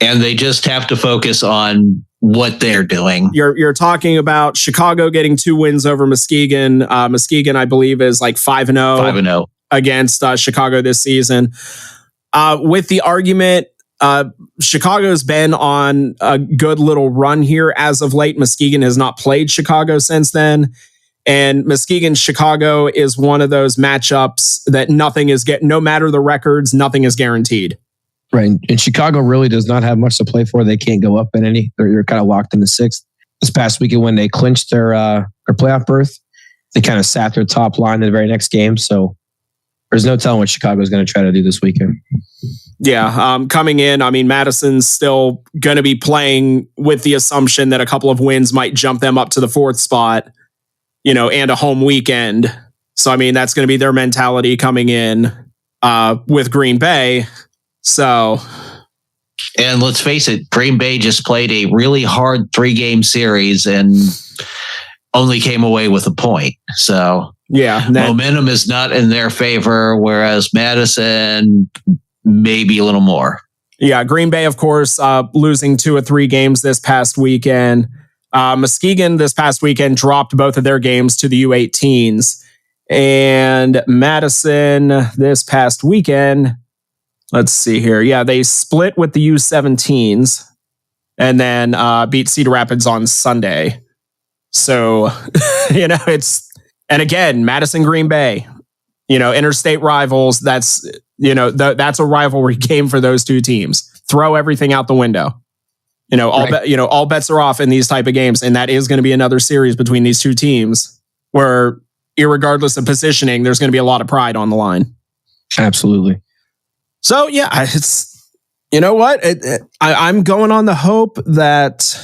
And they just have to focus on what they're doing. You're talking about Chicago getting 2 wins over Muskegon. Muskegon, I believe, is like 5-0. 5-0 against Chicago this season. With the argument, Chicago's been on a good little run here as of late. Muskegon has not played Chicago since then. And Muskegon-Chicago is one of those matchups that no matter the records, nothing is guaranteed. Right. And Chicago really does not have much to play for. They can't go up in any. They're kind of locked in the 6th. This past weekend when they clinched their playoff berth, they kind of sat their top line in the very next game. So there's no telling what Chicago is going to try to do this weekend. Yeah. Coming in, I mean, Madison's still going to be playing with the assumption that a couple of wins might jump them up to the 4th spot, and a home weekend. So, I mean, that's going to be their mentality coming in with Green Bay. So, and let's face it, Green Bay just played a really hard 3-game series and only came away with a point. So, yeah, momentum is not in their favor, whereas Madison maybe a little more. Yeah, Green Bay, of course, losing 2 of 3 games this past weekend. Muskegon this past weekend dropped both of their games to the U18s. And Madison this past weekend, let's see here. Yeah, they split with the U17s and then beat Cedar Rapids on Sunday. So, and again, Madison, Green Bay, interstate rivals. That's, that's a rivalry game for those 2 teams. Throw everything out the window. All bets are off in these type of games. And that is going to be another series between these 2 teams where, irregardless of positioning, there's going to be a lot of pride on the line. Absolutely. So, yeah, it's, what? I'm going on the hope that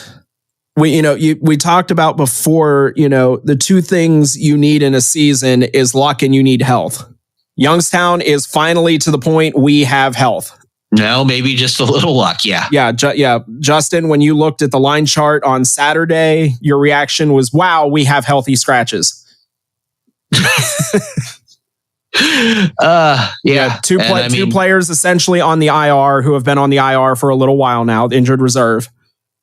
we talked about before, the 2 things you need in a season is luck and you need health. Youngstown is finally to the point we have health. No, maybe just a little luck. Yeah. Yeah. Justin, when you looked at the line chart on Saturday, your reaction was, wow, we have healthy scratches. Two players essentially on the IR who have been on the IR for a little while now, injured reserve,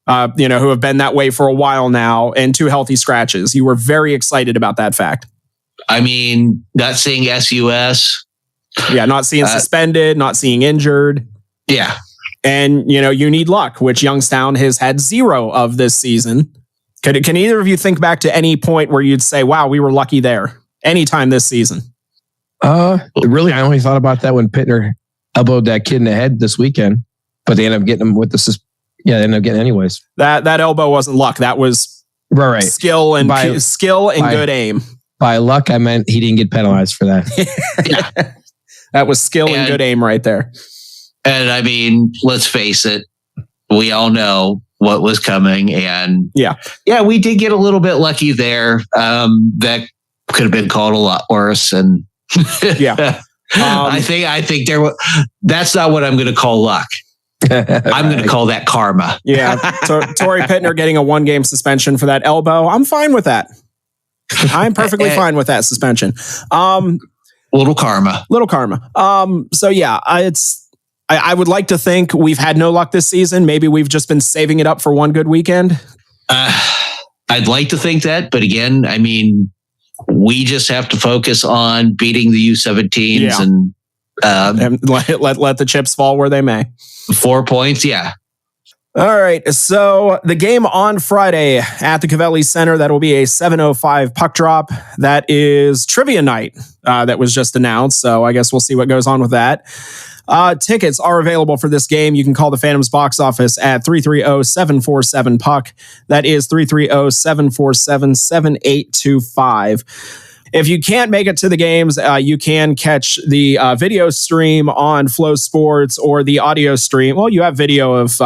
who have been that way for a while now, and 2 healthy scratches. You were very excited about that fact. I mean, not seeing SUS. Yeah, not seeing suspended, not seeing injured. Yeah. And, you need luck, which Youngstown has had 0 of this season. Can either of you think back to any point where you'd say, wow, we were lucky there anytime this season? Really, I only thought about that when Pittner elbowed that kid in the head this weekend, but they ended up getting him with they ended up getting anyways. That elbow wasn't luck. That was right. Skill and good aim. By luck, I meant he didn't get penalized for that. Yeah. That was skill and good aim right there. And I mean, let's face it, we all know what was coming. And we did get a little bit lucky there. That could have been called a lot worse. And I think that's not what I'm going to call luck. I'm going to call that karma. Yeah. Torrey Pittner getting a 1-game suspension for that elbow. I'm fine with that. I'm perfectly fine with that suspension. Little karma. I would like to think we've had no luck this season. Maybe we've just been saving it up for one good weekend. I'd like to think that, but again, I mean, we just have to focus on beating the U17s and let the chips fall where they may. 4 points, yeah. All right, so the game on Friday at the Covelli Center, that will be a 7:05 puck drop. That is trivia night that was just announced, so I guess we'll see what goes on with that. Tickets are available for this game. You can call the Phantoms box office at 330-747-PUCK. That is 330-747-7825. If you can't make it to the games, you can catch the video stream on Flow Sports or the audio stream. Well, you have video of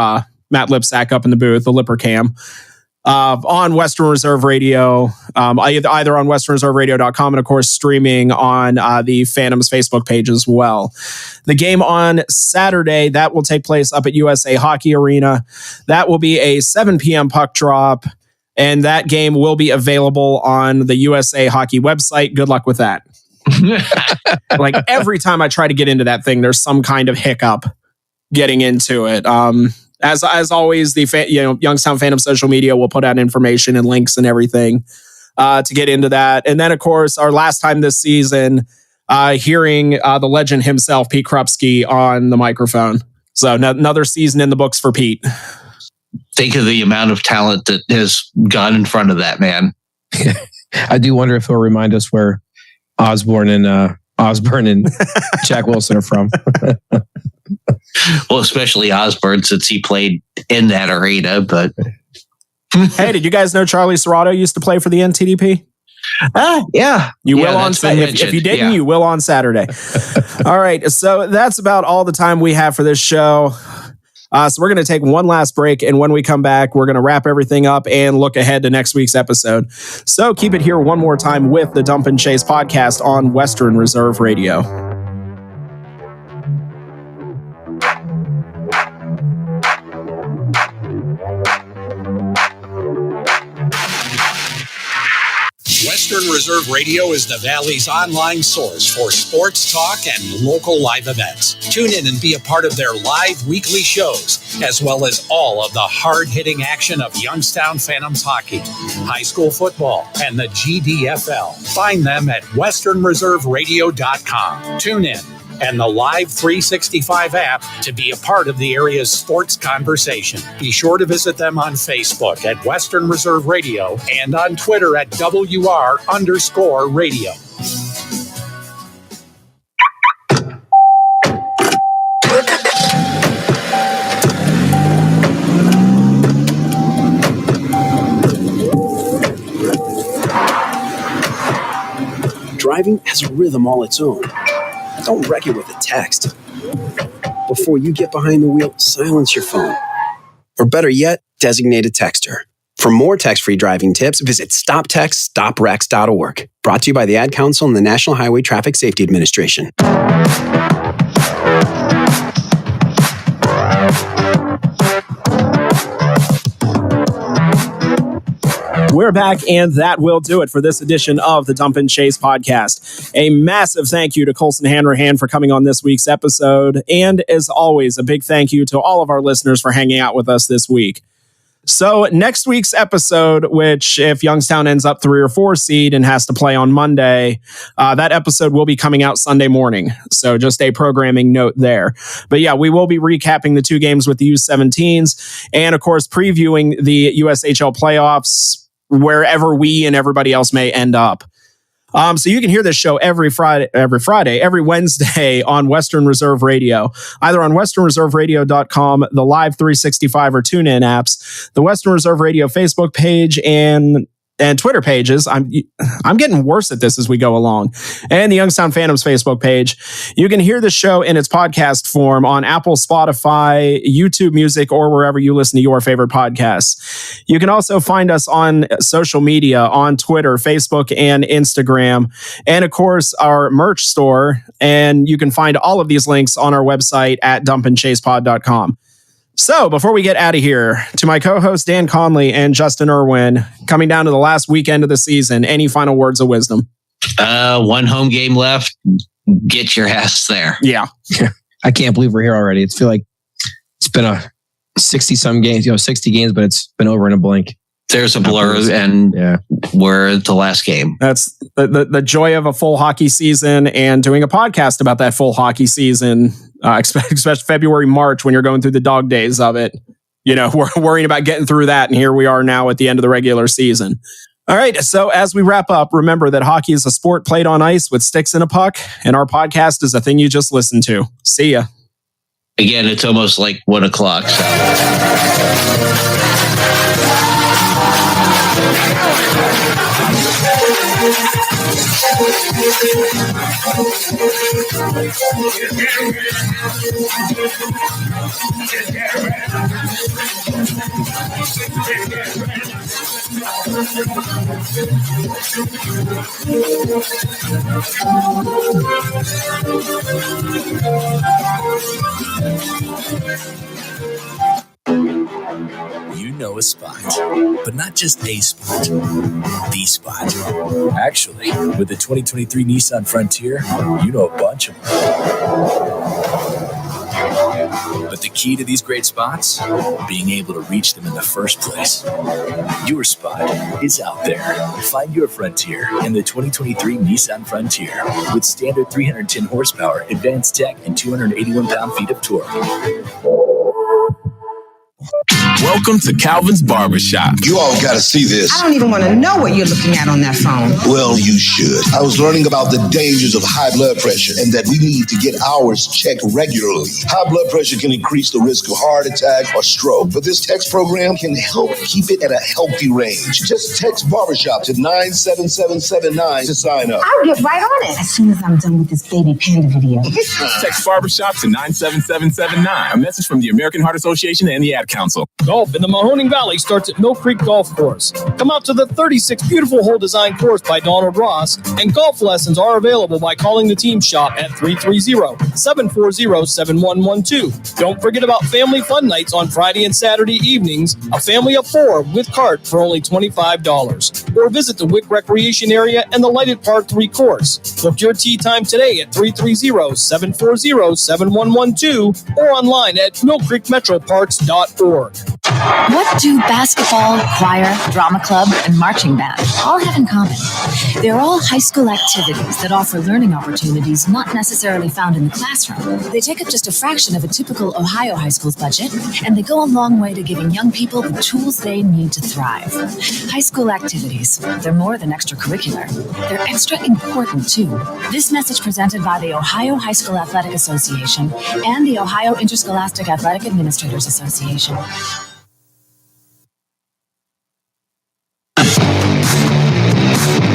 Matt Lipsack up in the booth, the Lipper Cam, on Western Reserve Radio, either on westernreserveradio.com and, of course, streaming on the Phantoms Facebook page as well. The game on Saturday, that will take place up at USA Hockey Arena. That will be a 7 p.m. puck drop, and that game will be available on the USA Hockey website. Good luck with that. Like every time I try to get into that thing, there's some kind of hiccup getting into it. As always, the Youngstown Phantom social media will put out information and links and everything to get into that. And then, of course, our last time this season, hearing the legend himself, Pete Krupski, on the microphone. So another season in the books for Pete. Think of the amount of talent that has gone in front of that man. I do wonder if he'll remind us where Osborne and Jack Wilson are from. Well, especially Osborne, since he played in that arena. But hey, did you guys know Charlie Serrato used to play for the NTDP? Yeah. You will on Saturday. If you didn't, you will on Saturday. All right. So that's about all the time we have for this show. So we're going to take one last break. And when we come back, we're going to wrap everything up and look ahead to next week's episode. So keep it here one more time with the Dump and Chase podcast on Western Reserve Radio. Western Reserve Radio is the Valley's online source for sports talk and local live events. Tune in and be a part of their live weekly shows, as well as all of the hard-hitting action of Youngstown Phantoms hockey, high school football, and the GDFL. Find them at westernreserveradio.com. Tune in and the Live 365 app to be a part of the area's sports conversation. Be sure to visit them on Facebook at Western Reserve Radio and on Twitter at WR_radio. Driving has a rhythm all its own. Don't wreck it with a text. Before you get behind the wheel, silence your phone. Or better yet, designate a texter. For more text-free driving tips, visit stoptextstoprex.org. Brought to you by the Ad Council and the National Highway Traffic Safety Administration. We're back, and that will do it for this edition of the Dump and Chase podcast. A massive thank you to Colson Hanrahan for coming on this week's episode. And as always, a big thank you to all of our listeners for hanging out with us this week. So next week's episode, which if Youngstown ends up 3 or 4 seed and has to play on Monday, that episode will be coming out Sunday morning. So just a programming note there. But yeah, we will be recapping the 2 games with the U17s and of course previewing the USHL playoffs wherever we and everybody else may end up. So you can hear this show every Wednesday on Western Reserve Radio, either on westernreserveradio.com, the Live 365 or TuneIn apps, the Western Reserve Radio Facebook page, and Twitter pages. I'm getting worse at this as we go along. And the Youngstown Phantoms Facebook page. You can hear the show in its podcast form on Apple, Spotify, YouTube Music, or wherever you listen to your favorite podcasts. You can also find us on social media on Twitter, Facebook, and Instagram. And of course, our merch store. And you can find all of these links on our website at dumpandchasepod.com. So before we get out of here, to my co-host Dan Conley and Justin Irwin, coming down to the last weekend of the season, any final words of wisdom? 1 home game left. Get your ass there. Yeah. I can't believe we're here already. It's feel like it's been a 60-some games, 60 games, but it's been over in a blink. There's a blur, and we're at the last game. That's the joy of a full hockey season and doing a podcast about that full hockey season, especially February, March, when you're going through the dog days of it. We're worrying about getting through that, and here we are now at the end of the regular season. All right, so as we wrap up, remember that hockey is a sport played on ice with sticks and a puck, and our podcast is a thing you just listen to. See ya. Again, it's almost like 1 o'clock. You know a spot, but not just a spot, the spot. Actually, with the 2023 Nissan Frontier, you know a bunch of them. But the key to these great spots? Being able to reach them in the first place. Your spot is out there. Find your Frontier in the 2023 Nissan Frontier with standard 310 horsepower, advanced tech, and 281 pound-feet of torque. Welcome to Calvin's Barbershop. You all got to see this. I don't even want to know what you're looking at on that phone. Well, you should. I was learning about the dangers of high blood pressure and that we need to get ours checked regularly. High blood pressure can increase the risk of heart attack or stroke, but this text program can help keep it at a healthy range. Just text Barbershop to 97779 to sign up. I'll get right on it as soon as I'm done with this baby panda video. Text Barbershop to 97779. A message from the American Heart Association and the Ad Council. Golf in the Mahoning Valley starts at Mill Creek Golf Course. Come out to the 36 beautiful hole design course by Donald Ross, and golf lessons are available by calling the team shop at 330-740-7112. Don't forget about family fun nights on Friday and Saturday evenings, a family of 4 with cart for only $25. Or visit the Wick Recreation Area and the lighted Par 3 course. Book your tee time today at 330-740-7112 or online at millcreekmetroparks.org. What do basketball, choir, drama club, and marching band all have in common? They're all high school activities that offer learning opportunities not necessarily found in the classroom. They take up just a fraction of a typical Ohio high school's budget, and they go a long way to giving young people the tools they need to thrive. High school activities, they're more than extracurricular. They're extra important, too. This message presented by the Ohio High School Athletic Association and the Ohio Interscholastic Athletic Administrators Association.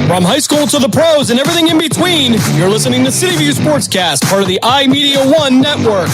From high school to the pros and everything in between, you're listening to City View Sportscast, part of the iMedia One network.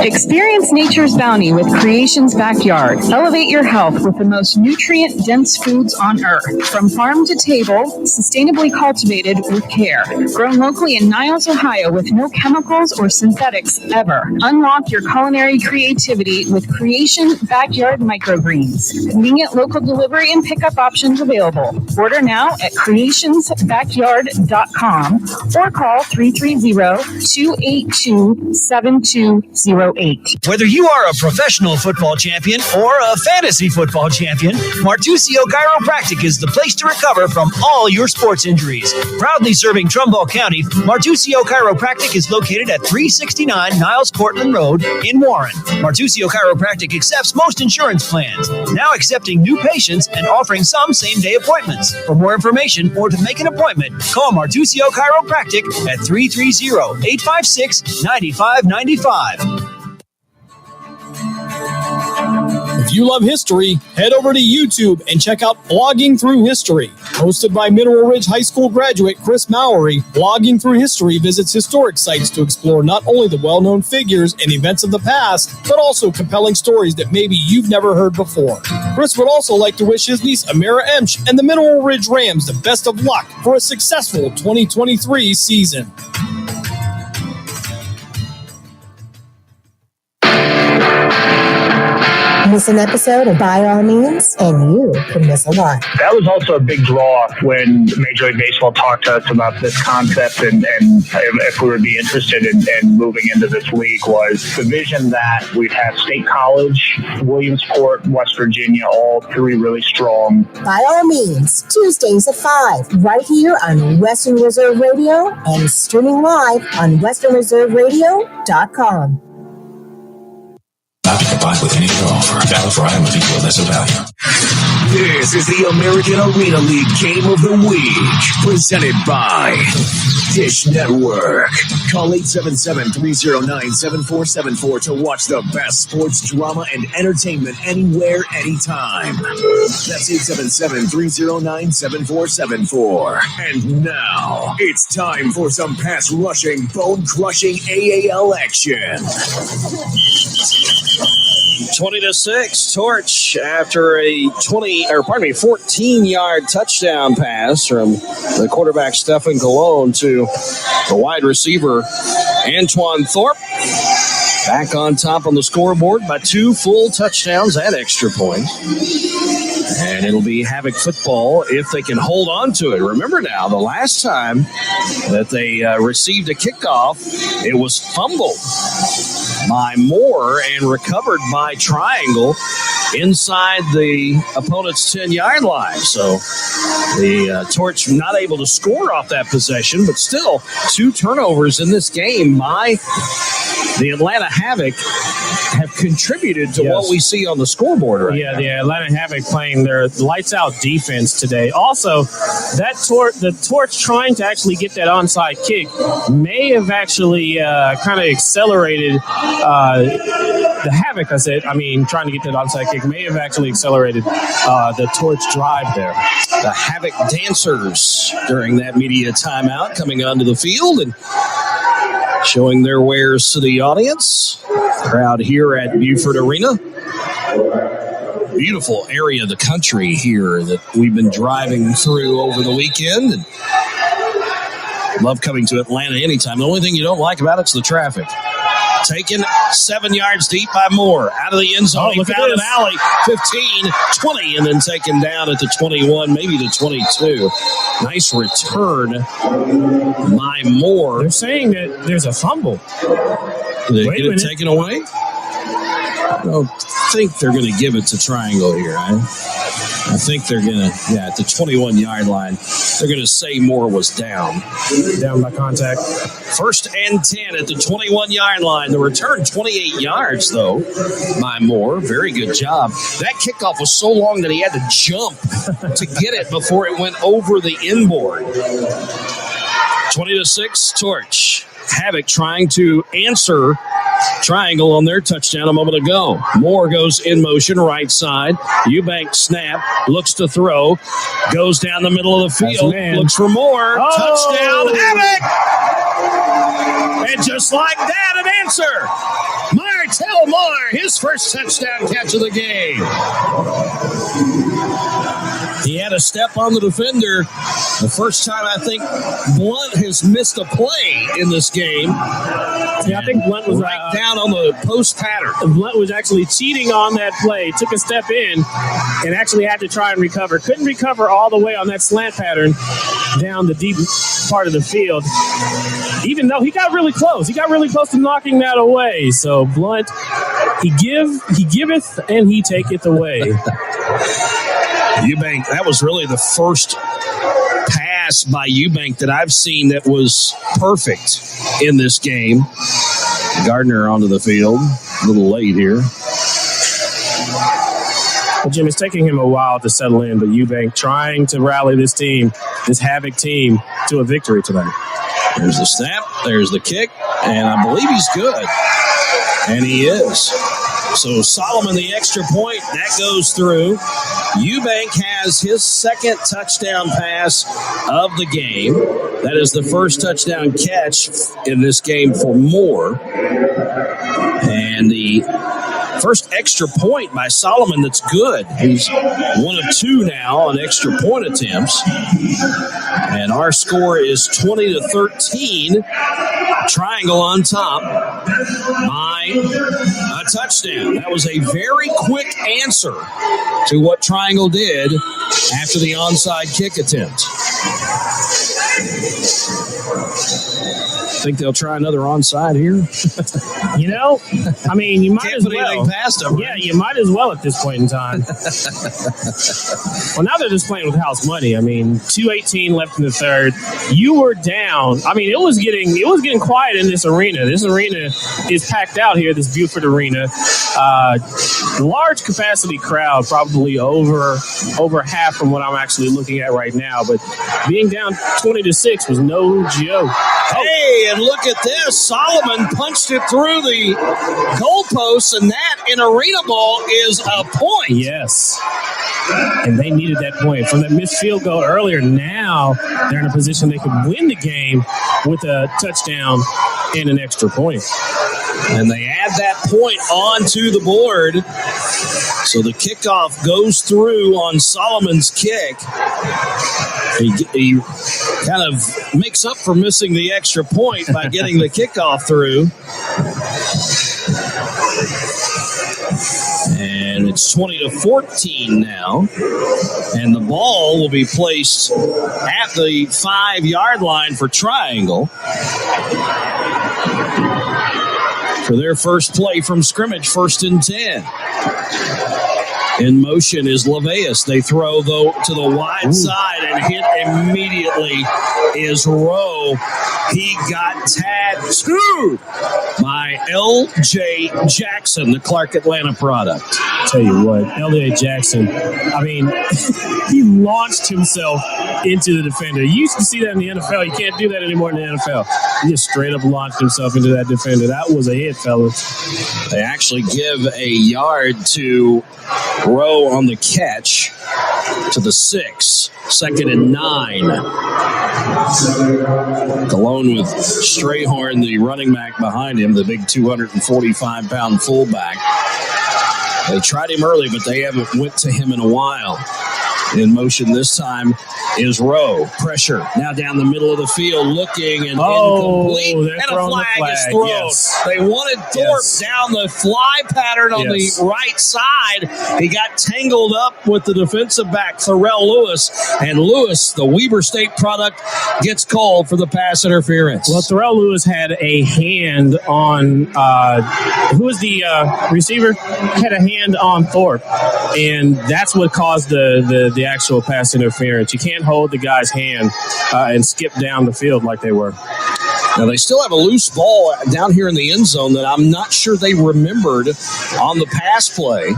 Experience nature's bounty with Creation's Backyard. Elevate your health with the most nutrient-dense foods on earth. From farm to table, sustainably cultivated with care. Grown locally in Niles, Ohio with no chemicals or synthetics ever. Unlock your culinary creativity with Creation Backyard Microgreens. Convenient local delivery and pickup options available. Order now at creationsbackyard.com or call 330-282-7208. Whether you are a professional football champion or a fantasy football champion, Martusio Chiropractic is the place to recover from all your sports injuries. Proudly serving Trumbull County, Martusio Chiropractic is located at 369 Niles Cortland Road in Warren. Martusio Chiropractic accepts most insurance plans, now accepting new patients and offering some same-day appointments. For more information or to make an appointment, call Martusio Chiropractic at 330-856-9595. If you love history, head over to YouTube and check out Blogging Through History. Hosted by Mineral Ridge High School graduate Chris Mowery, Blogging Through History visits historic sites to explore not only the well-known figures and events of the past, but also compelling stories that maybe you've never heard before. Chris would also like to wish his niece Amira Emsch and the Mineral Ridge Rams the best of luck for a successful 2023 season. Miss an episode of By All Means, and you can miss a lot. That was also a big draw when Major League Baseball talked to us about this concept and if we would be interested in moving into this league, was the vision that we'd have State College, Williamsport, West Virginia, all three really strong. By All Means, Tuesdays at 5, right here on Western Reserve Radio and streaming live on westernreserveradio.com. Not to combine with any other offer. Valid for items of equal or lesser value. This is the American Arena League Game of the Week, presented by Dish Network. Call 877-309-7474 to watch the best sports drama and entertainment anywhere, anytime. That's 877-309-7474. And now, it's time for some pass-rushing, bone-crushing AAL action. 20-6, Torch after a 14-yard touchdown pass from the quarterback Stephen Colon to the wide receiver Antoine Thorpe. Back on top on the scoreboard by 2 full touchdowns and extra points. And it'll be Havoc football if they can hold on to it. Remember now, the last time that they received a kickoff, it was fumbled by Moore and recovered by Triangle inside the opponent's 10-yard line. So the Torch not able to score off that possession, but still 2 turnovers in this game by the Atlanta Havoc have contributed to what we see on the scoreboard right now. The Atlanta Havoc playing their lights-out defense today. Also, the Torch trying to actually get that onside kick may have actually kind of accelerated the Havoc. Trying to get that onside kick may have actually accelerated the Torch drive there. The Havoc dancers during that media timeout coming onto the field and showing their wares to the audience. Crowd here at Buford Arena. Beautiful area of the country here that we've been driving through over the weekend. And love coming to Atlanta anytime. The only thing you don't like about it's the traffic. Taken 7 yards deep by Moore. Out of the end zone, he found an alley. 15, 20, and then taken down at the 21, maybe the 22. Nice return by Moore. They're saying that there's a fumble. Did they get it taken away? I don't think they're going to give it to Triangle here. I think they're going to, at the 21-yard line, they're going to say Moore was down. Down by contact. 1st and 10 at the 21-yard line. The return 28 yards, though, by Moore. Very good job. That kickoff was so long that he had to jump to get it before it went over the inboard. 20-6, Torch. Havoc trying to answer Triangle on their touchdown a moment ago. Moore goes in motion, right side. Eubank snap, looks to throw, goes down the middle of the field, looks for Moore. Touchdown, Havoc! And just like that, an answer. Telmar, his first touchdown catch of the game. He had a step on the defender. The first time I think Blunt has missed a play in this game. Yeah, I think Blunt was right down on the post pattern. Blunt was actually cheating on that play, took a step in, and actually had to try and recover. Couldn't recover all the way on that slant pattern down the deep part of the field, even though he got really close. He got really close to knocking that away. So Blunt, he giveth and he taketh away. Eubank, that was really the first pass by Eubank that I've seen that was perfect in this game. Gardner onto the field, a little late here. Well, Jim, it's taking him a while to settle in, but Eubank trying to rally this team, this Havoc team, to a victory tonight. There's the snap, there's the kick, and I believe he's good. And he is. So Solomon, the extra point, that goes through. Eubank has his second touchdown pass of the game. That is the first touchdown catch in this game for Moore. And the first extra point by Solomon that's good. He's one of two now on extra point attempts. And our score is 20-13. Triangle on top by a touchdown. That was a very quick answer to what Triangle did after the onside kick attempt. Think they'll try another onside here? You know, I mean, you might Can't as put well. anything past them, Yeah, you might as well at this point in time. Well, now they're just playing with house money. I mean, 2:18 left in the third. You were down. I mean, it was getting quiet in this arena. This arena is packed out here. This Buford Arena, large capacity crowd, probably over half from what I'm actually looking at right now. But being down 20-6 was no joke. Hey, and look at this. Solomon punched it through the goalposts, and that in arena ball is a point. Yes. And they needed that point from that missed field goal earlier. Now they're in a position they could win the game with a touchdown and an extra point. And they add that point onto the board. So the kickoff goes through on Solomon's kick. He kind of makes up for missing the extra point by getting the kickoff through. And it's 20-14 now. And the ball will be placed at the 5-yard line for Triangle for their first play from scrimmage, 1st and 10. In motion is Leveus. They throw, though, to the wide side, and hit immediately is Rowe. He got tattooed by L.J. Jackson, the Clark Atlanta product. Tell you what, L.J. Jackson, I mean, he launched himself into the defender. You used to see that in the NFL. You can't do that anymore in the NFL. He just straight up launched himself into that defender. That was a hit, fellas. They actually give a yard to Rowe on the catch to the 6. 2nd and 9. Cologne with Strayhorn, the running back behind him, the big 245-pound fullback. They tried him early, but they haven't went to him in a while. In motion this time is Rowe. Pressure now down the middle of the field, looking and incomplete. And a flag is thrown. Yes. They wanted Thorpe down the fly pattern on the right side. He got tangled up with the defensive back, Pharrell Lewis. And Lewis, the Weber State product, gets called for the pass interference. Well, Pharrell Lewis had a hand on, who was the receiver? Had a hand on Thorpe. And that's what caused the actual pass interference. You can't hold the guy's hand and skip down the field like they were. Now, they still have a loose ball down here in the end zone that I'm not sure they remembered on the pass play.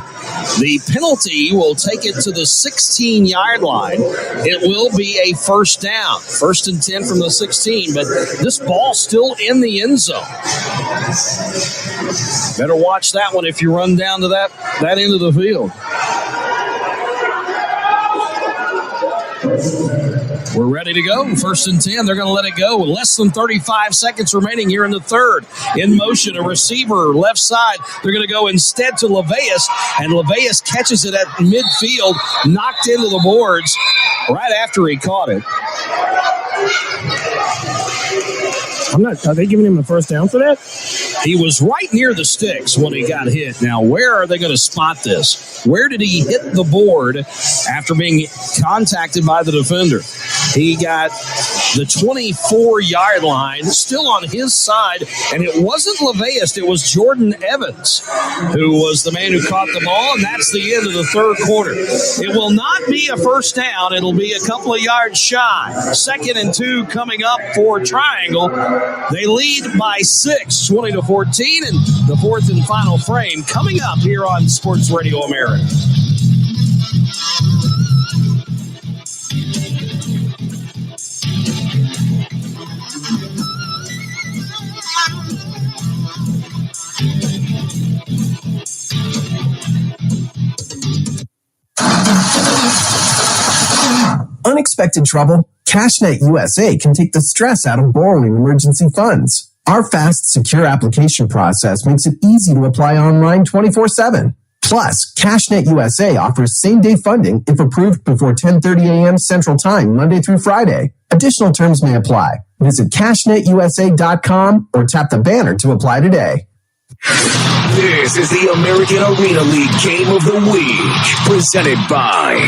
The penalty will take it to the 16-yard line. It will be a first down. 1st and 10 from the 16, but this ball's still in the end zone. Better watch that one if you run down to that end of the field. We're ready to go. 1st and 10. They're going to let it go with less than 35 seconds remaining here in the third. In motion, a receiver left side. They're going to go instead to LaVeus, and LaVeus catches it at midfield, knocked into the boards right after he caught it. Are they giving him a first down for that? He was right near the sticks when he got hit. Now, where are they going to spot this? Where did he hit the board after being contacted by the defender? He got the 24-yard line, still on his side, and it wasn't LaVeus, it was Jordan Evans who was the man who caught the ball, and that's the end of the third quarter. It will not be a first down. It'll be a couple of yards shy. 2nd and 2 coming up for Triangle. They lead by 6, 20-14, and the fourth and final frame coming up here on Sports Radio America. Unexpected trouble? CashNet USA can take the stress out of borrowing emergency funds. Our fast, secure application process makes it easy to apply online 24/7. Plus, CashNet USA offers same-day funding if approved before 10:30 a.m. Central Time, Monday through Friday. Additional terms may apply. Visit CashNetUSA.com or tap the banner to apply today. This is the American Arena League Game of the Week, presented by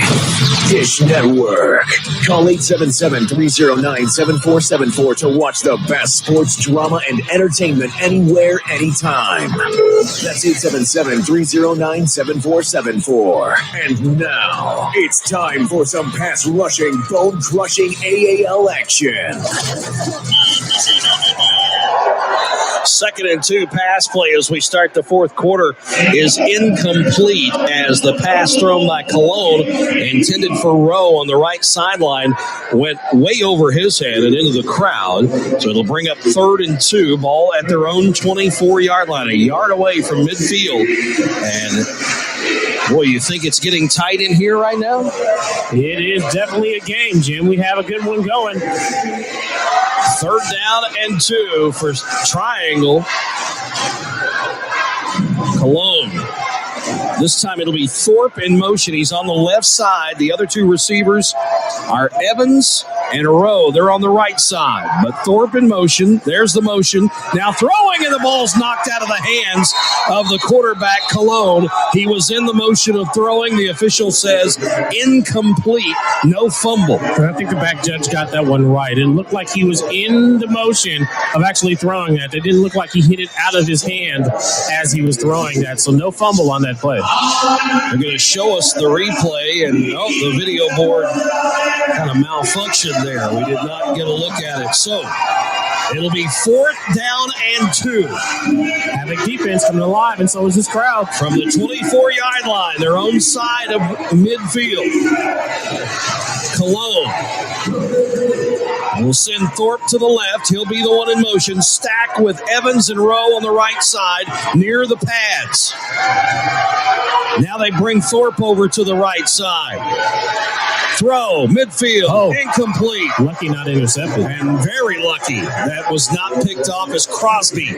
Dish Network. Call 877-309-7474 to watch the best sports drama and entertainment anywhere, anytime. That's 877-309-7474. And now, it's time for some pass-rushing, bone-crushing AAL action. 2nd and 2 pass play as we start the fourth quarter is incomplete as the pass thrown by Cologne, intended for Rowe on the right sideline, went way over his head and into the crowd. So it'll bring up 3rd and 2, ball at their own 24-yard line, a yard away from midfield. And boy, you think it's getting tight in here right now? It is definitely a game, Jim. We have a good one going. 3rd down and 2 for Triangle. Cologne. This time it'll be Thorpe in motion. He's on the left side. The other two receivers are Evans and Rowe. They're on the right side. But Thorpe in motion. There's the motion. Now throwing, and the ball's knocked out of the hands of the quarterback, Cologne. He was in the motion of throwing. The official says incomplete, no fumble. I think the back judge got that one right. It looked like he was in the motion of actually throwing that. It didn't look like he hit it out of his hand as he was throwing that. So no fumble on that play. They're going to show us the replay, and the video board kind of malfunctioned there. We did not get a look at it. So it'll be 4th down and 2. Havoc defense coming alive, and so is this crowd. From the 24-yard line, their own side of midfield. Cologne will send Thorpe to the left. He'll be the one in motion. Stack with Evans and Rowe on the right side near the pads. Now they bring Thorpe over to the right side. Throw, midfield, incomplete. Lucky not intercepted. And very lucky that was not picked off as Crosby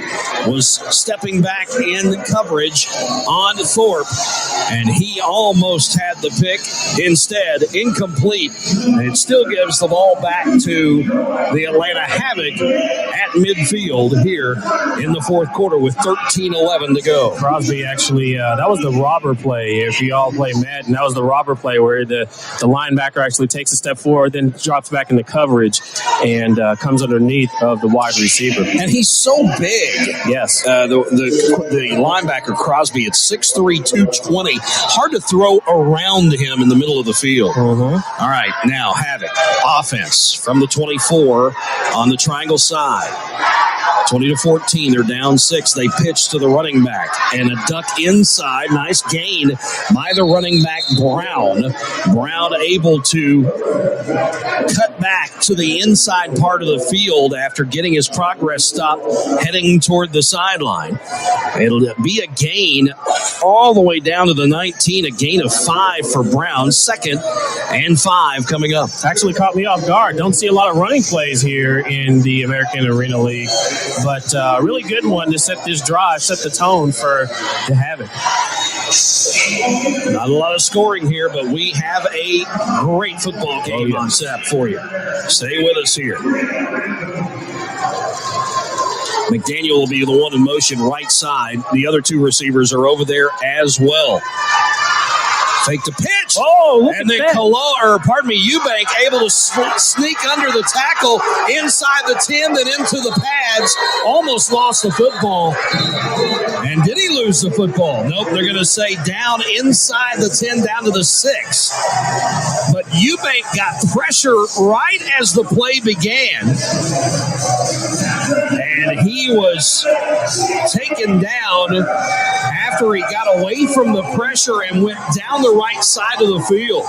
was stepping back in coverage on Thorpe. And he almost had the pick. Instead, incomplete. And it still gives the ball back to the Atlanta Havoc at midfield here in the fourth quarter with 13:11 to go. Crosby actually, that was the robber play. If you all play Madden, that was the robber play where the linebacker actually takes a step forward, then drops back into coverage and comes underneath of the wide receiver. And he's so big. Yes. The linebacker, Crosby, at 6'3", 220. Hard to throw around him in the middle of the field. Uh-huh. All right, now Havoc. Offense from the 24 on the Triangle side. 20-14, they're down 6. They pitch to the running back and a duck inside. Nice gain by the running back, Brown. Brown able to cut back back to the inside part of the field after getting his progress stopped heading toward the sideline. It'll be a gain all the way down to the 19, a gain of 5 for Brown. 2nd and 5 coming up. Actually caught me off guard. Don't see a lot of running plays here in the American Arena League, but a really good one to set this drive, set the tone for the Havoc. Not a lot of scoring here, but we have a great football game on tap for you. Stay with us here. McDaniel will be the one in motion right side. The other 2 receivers are over there as well. Fake the pitch. Oh, look and at then that. Eubank able to sneak under the tackle inside the 10, then into the pads. Almost lost the football. And did he lose the football? Nope, they're going to say down inside the 10, down to the 6. But Eubank got pressure right as the play began. And he was taken down after he got away from the pressure and went down the right side of the field.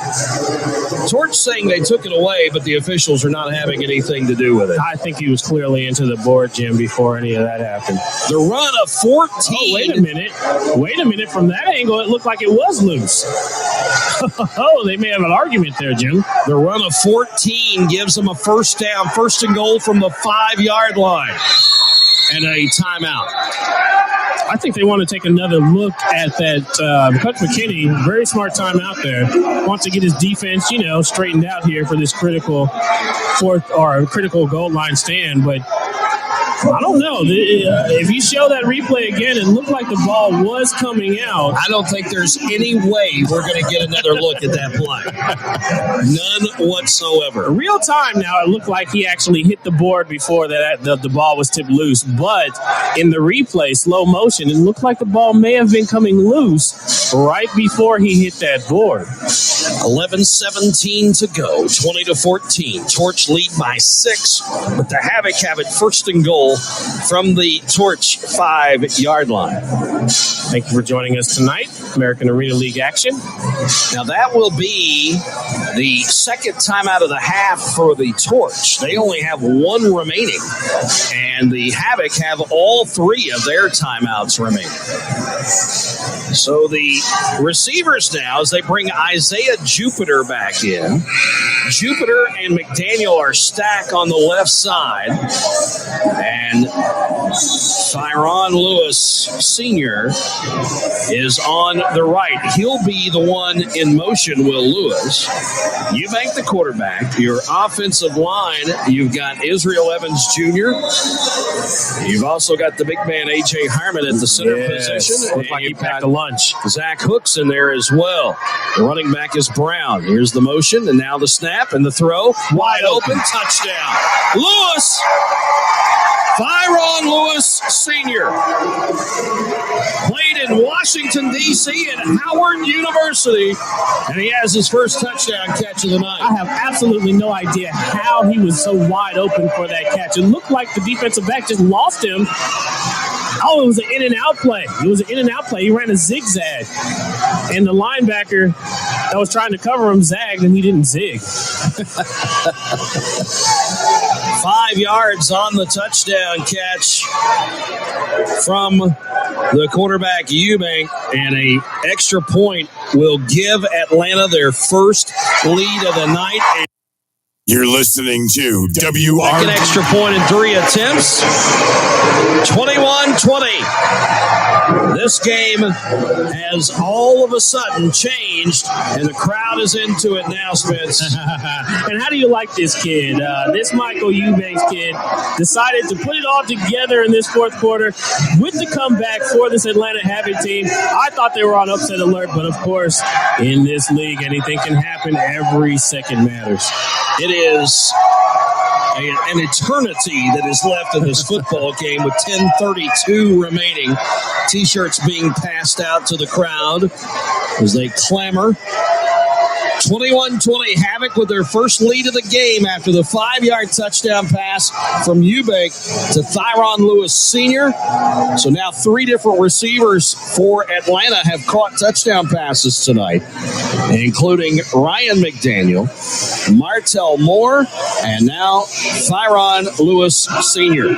Torch saying they took it away, but the officials are not having anything to do with it. I think he was clearly into the board, Jim, before any of that happened. The run of 14. Oh, wait a minute. From that angle, it looked like it was loose. Oh, they may have an argument there, Jim. The run of 14 gives them a first down, 1st and goal from the 5-yard line. And a timeout. I think they want to take another look at that. Coach McKinney, very smart timeout there. Wants to get his defense, straightened out here for this critical critical goal line stand. But I don't know. If you show that replay again, it looked like the ball was coming out. I don't think there's any way we're going to get another look at that play. None whatsoever. Real time now, it looked like he actually hit the board before the ball was tipped loose. But in the replay, slow motion, it looked like the ball may have been coming loose right before he hit that board. 11:17 to go, 20-14. Torch lead by 6, but the Havoc have it 1st and goal from the Torch 5-yard line. Thank you for joining us tonight. American Arena League action. Now that will be the 2nd timeout of the half for the Torch. They only have 1 remaining, and the Havoc have all 3 of their timeouts remaining. So the receivers now, as they bring Isaiah Jupiter back in. Jupiter and McDaniel are stacked on the left side. And Tyron Lewis Sr. is on the right. He'll be the one in motion, Will Lewis. Eubank, the quarterback. Your offensive line, you've got Israel Evans Jr. You've also got the big man, A.J. Harmon, at the center position. Looks like he packed a lunch. Zach Hooks in there as well. The running back is Brown. Here's the motion, and now the snap and the throw. Wide open, touchdown. Lewis! Tyron Lewis Sr. played in Washington, D.C. at Howard University, and he has his first touchdown catch of the night. I have absolutely no idea how he was so wide open for that catch. It looked like the defensive back just lost him. Oh, it was an in-and-out play. He ran a zigzag. And the linebacker that was trying to cover him zagged, and he didn't zig. 5 yards on the touchdown catch from the quarterback Eubank, and a extra point will give Atlanta their first lead of the night. You're listening to WR. Second extra point in 3 attempts. 21-20. This game has all of a sudden changed, and the crowd is into it now, Spence. And how do you like this kid? This Michael Eubanks kid decided to put it all together in this 4th quarter with the comeback for this Atlanta Havoc team. I thought they were on upset alert, but of course, in this league, anything can happen. Every second matters. It is an eternity that is left in this football game with 10:32 remaining. T-shirts being passed out to the crowd as they clamor 21-20, Havoc with their first lead of the game after the 5-yard touchdown pass from Eubank to Thyron Lewis Sr. So now 3 different receivers for Atlanta have caught touchdown passes tonight, including Ryan McDaniel, Martell Moore, and now Thyron Lewis Sr.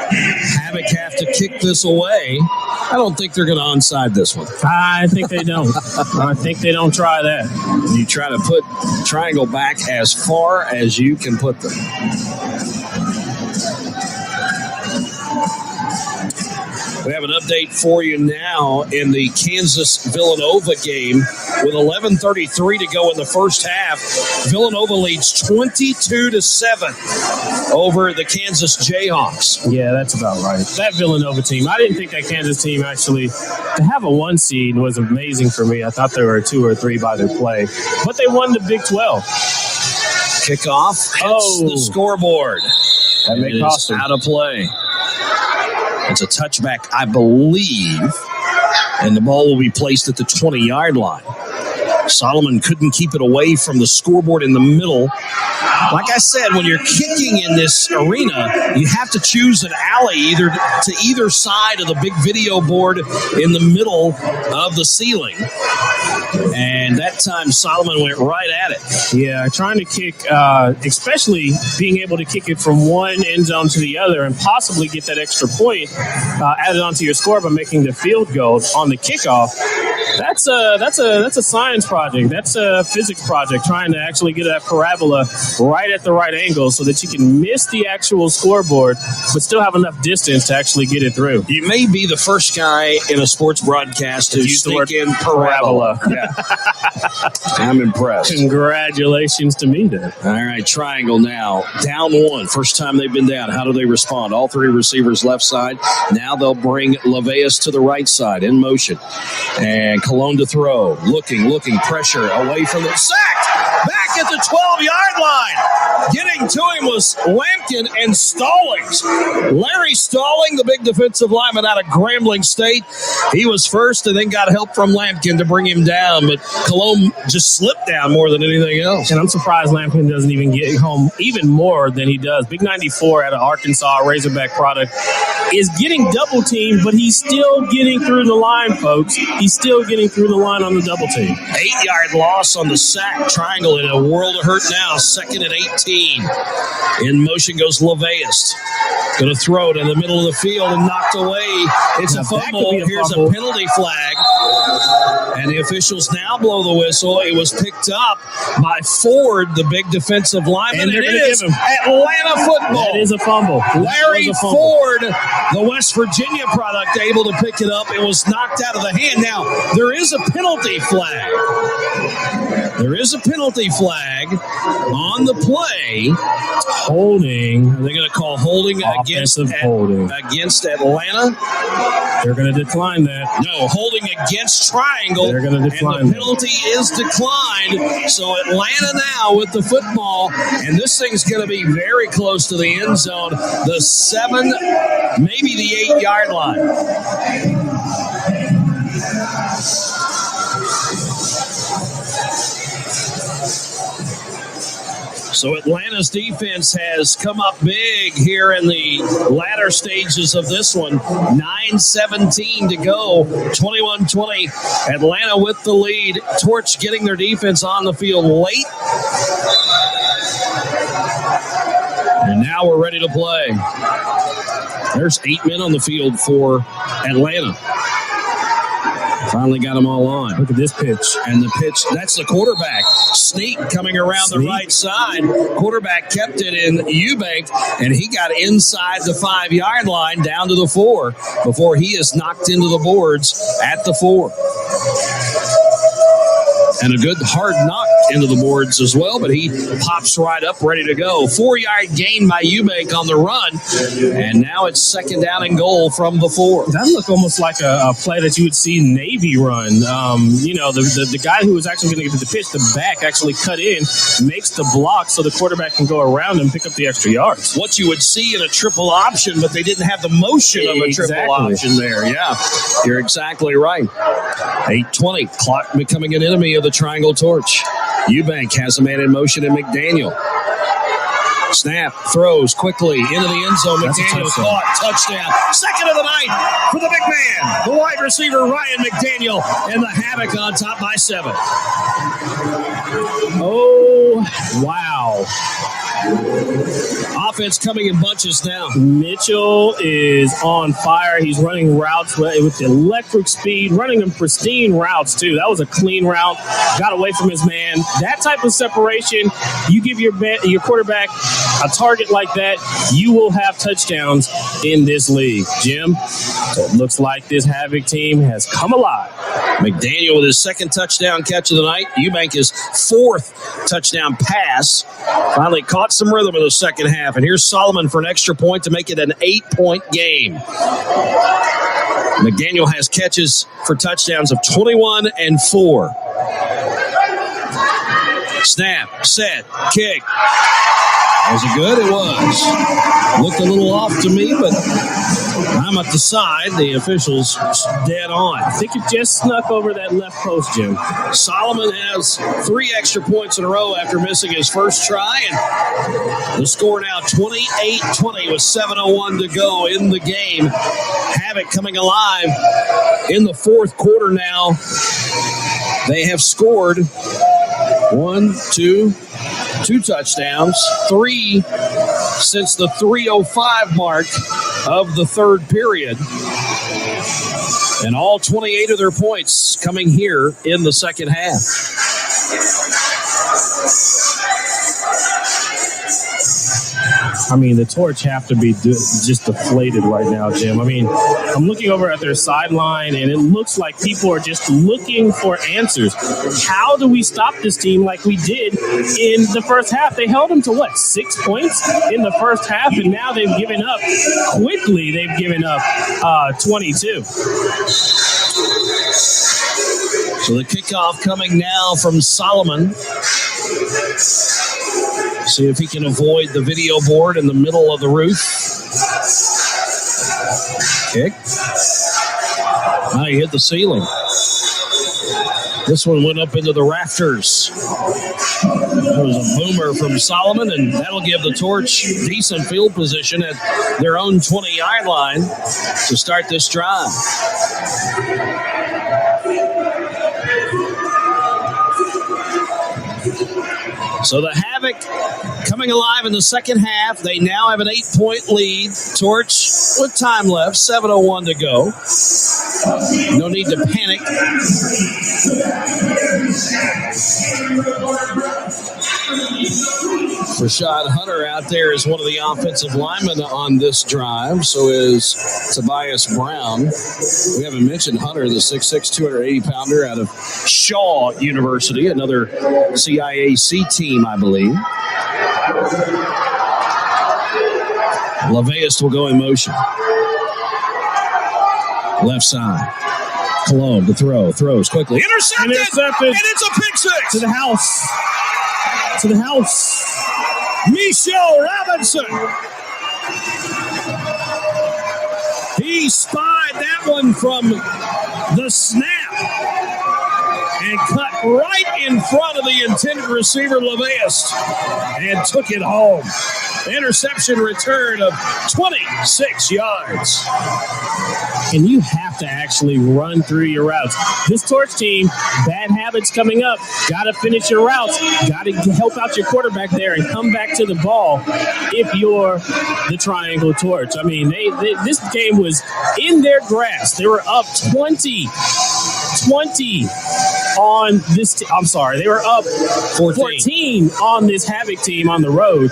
Havoc have to kick this away. I don't think they're going to onside this one. I think they don't. I think they don't try that. You try to put triangle back as far as you can put them. We have an update for you now in the Kansas-Villanova game. With 11:33 to go in the first half, Villanova leads 22-7 over the Kansas Jayhawks. Yeah, that's about right. That Villanova team, I didn't think that Kansas team actually, to have a 1 seed was amazing for me. I thought they were a 2 or 3 by their play. But they won the Big 12. Kickoff hits the scoreboard. That may cost them. Out of play. It's a touchback, I believe, and the ball will be placed at the 20-yard line. Solomon couldn't keep it away from the scoreboard in the middle. Like I said, when you're kicking in this arena, you have to choose an alley either to either side of the big video board in the middle of the ceiling. And that time, Solomon went right at it. Yeah, trying to kick, especially being able to kick it from one end zone to the other and possibly get that extra point added onto your score by making the field goal on the kickoff. That's a science project. That's a physics project, trying to actually get that parabola right at the right angle so that you can miss the actual scoreboard but still have enough distance to actually get it through. You may be the first guy in a sports broadcast to sneak in parabola. Yeah. I'm impressed. Congratulations to me then. All right, triangle now. Down 1. First time they've been down. How do they respond? All 3 receivers left side. Now they'll bring Leveus to the right side in motion. And Cologne to throw. Looking, pressure away from the sack. Back at the 12-yard line. Getting to him was Lampkin and Stallings. Larry Stalling, the big defensive lineman out of Grambling State. He was first and then got help from Lampkin to bring him down, but Cologne just slipped down more than anything else. And I'm surprised Lampkin doesn't even get home even more than he does. Big 94 out of Arkansas, Razorback product, is getting double teamed, but he's still getting through the line, folks. He's still getting through the line on the double team. 8-yard loss on the sack. Triangle in a world of hurt now. 2nd and 18. In motion goes Leveus. Going to throw it in the middle of the field and knocked away. It's a fumble. Here's a penalty flag. And the officials now blow the whistle. It was picked up by Ford, the big defensive lineman. And it is Atlanta football. That is a fumble. Larry Ford, the West Virginia product, able to pick it up. It was knocked out of the hand. Now, there is a penalty flag. There is a penalty flag on the play. Holding. Are they going to call holding against Atlanta? They're going to decline that. No, holding against Triangle. They're going to decline and the penalty is declined. So Atlanta now with the football, and this thing's going to be very close to the end zone. The 7, maybe the 8-yard line. So Atlanta's defense has come up big here in the latter stages of this one. 9:17 to go. 21-20. Atlanta with the lead. Torch getting their defense on the field late. And now we're ready to play. There's 8 men on the field for Atlanta. Finally got them all on. Look at this pitch. And the pitch, that's the quarterback. Sneak coming around the right side. Quarterback kept it in Eubank, and he got inside the 5-yard line down to the 4 before he is knocked into the boards at the 4. And a good hard knock into the boards as well, but he pops right up, ready to go. 4-yard gain by Eubank on the run, and now it's second down and goal from the 4. That looked almost like a play that you would see Navy run. The guy who was actually going to get to the pitch, the back actually cut in, makes the block so the quarterback can go around and pick up the extra yards. What you would see in a triple option, but they didn't have the motion of a triple option there. Yeah, you're exactly right. 8:20, clock becoming an enemy of the triangle torch. Eubank has a man in motion in McDaniel. Snap, throws quickly into the end zone. McDaniel caught, touchdown. Second of the night for the big man, the wide receiver Ryan McDaniel, and the Havoc on top by 7. Oh, wow. Offense coming in bunches now. Mitchell is on fire. He's running routes with electric speed, running them pristine routes, too. That was a clean route. Got away from his man. That type of separation, you give your quarterback a target like that, you will have touchdowns in this league. Jim, so it looks like this Havoc team has come alive. McDaniel with his second touchdown catch of the night. Eubank his 4th touchdown pass. Finally caught some rhythm in the second half. And here's Solomon for an extra point to make it an 8-point game. McDaniel has catches for touchdowns of 21 and 4. Snap, set, kick. Was it good? It was. Looked a little off to me, but I'm at the side. The officials dead on. I think it just snuck over that left post, Jim. Solomon has 3 extra points in a row after missing his first try. And the score now 28-20 with 7:01 to go in the game. Havoc coming alive in the fourth quarter now. They have scored 2 touchdowns, 3 since the 3:05 mark of the third period. And all 28 of their points coming here in the second half. I mean, the Torch have to be just deflated right now, Jim. I mean, I'm looking over at their sideline, and it looks like people are just looking for answers. How do we stop this team like we did in the first half? They held them to, 6 points in the first half, and now they've given up. Quickly, they've given up 22. So the kickoff coming now from Solomon. See if he can avoid the video board in the middle of the roof. Kick. Now he hit the ceiling. This one went up into the rafters. That was a boomer from Solomon, and that'll give the Torch decent field position at their own 20-yard line to start this drive. So the Havoc coming alive in the second half. They now have an 8-point lead. Torch with time left, 7:01 to go. No need to panic. Rashad Hunter out there is one of the offensive linemen on this drive. So is Tobias Brown. We haven't mentioned Hunter, the 6'6", 280-pounder out of Shaw University, another CIAC team, I believe. LaVeist will go in motion. Left side. Cologne to throw. Throws quickly. Intercepted! And it's a pick six! To the house. To the house. Michelle Robinson. He spied that one from the snap and cut right in front of the intended receiver, LaVeist, and took it home. Interception return of 26 yards. And you have to actually run through your routes. This Torch team, bad habits coming up. Got to finish your routes. Got to help out your quarterback there and come back to the ball if you're the Triangle Torch. I mean, this game was in their grasp. They were up 20 on this. They were up 14 on this Havoc team on the road.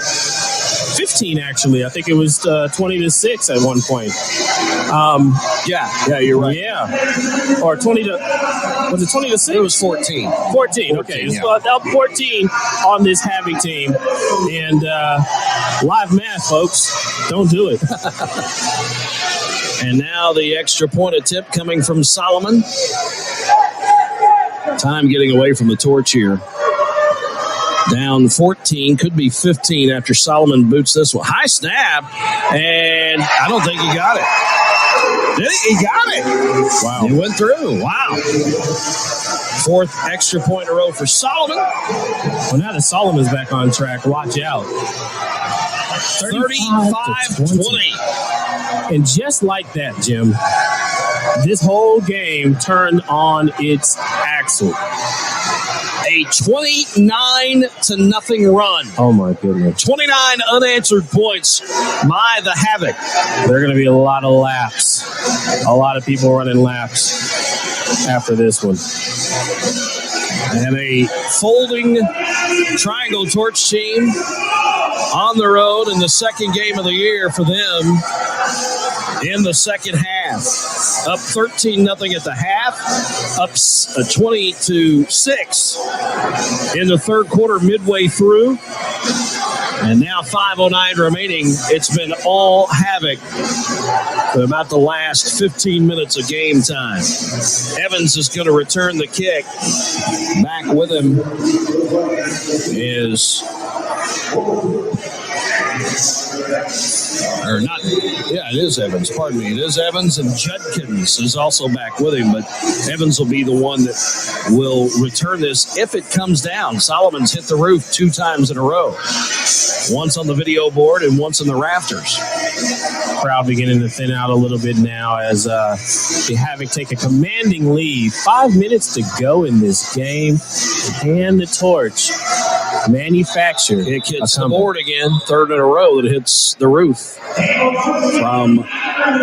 15, actually. I think it was 20-6 at one point. Yeah, you're right. Yeah. Or 20 to, was it 20-6? It was 14. 14, okay. Yeah. So up 14 on this Havoc team. And live math, folks. Don't do it. And now the extra point attempt coming from Solomon. Time getting away from the torch here. Down 14, could be 15 after Solomon boots this one. High snap, and I don't think he got it. Did he? He got it. Wow. He went through. Wow. Fourth extra point in a row for Solomon. Well, now that Solomon's back on track, watch out. 35-20. And just like that, Jim, this whole game turned on its axle. A 29-0 run. Oh, my goodness. 29 unanswered points by the Havoc. There are going to be a lot of laps. A lot of people running laps after this one. And a folding Triangle Torch team on the road in the second game of the year for them in the second half. Up 13-0 at the half, up 20-6 in the third quarter midway through. And now 5:09 remaining. It's been all Havoc for about the last 15 minutes of game time. Evans is going to return the kick. Back with him is... Or not, yeah, it is Evans. Pardon me. It is Evans, and Judkins is also back with him, but Evans will be the one that will return this if it comes down. Solomon's hit the roof 2 times in a row. Once on the video board and once in the rafters. Crowd beginning to thin out a little bit now as the Havoc take a commanding lead. 5 minutes to go in this game. And the torch manufactured. It hits the board again. Third in a row that hits the roof from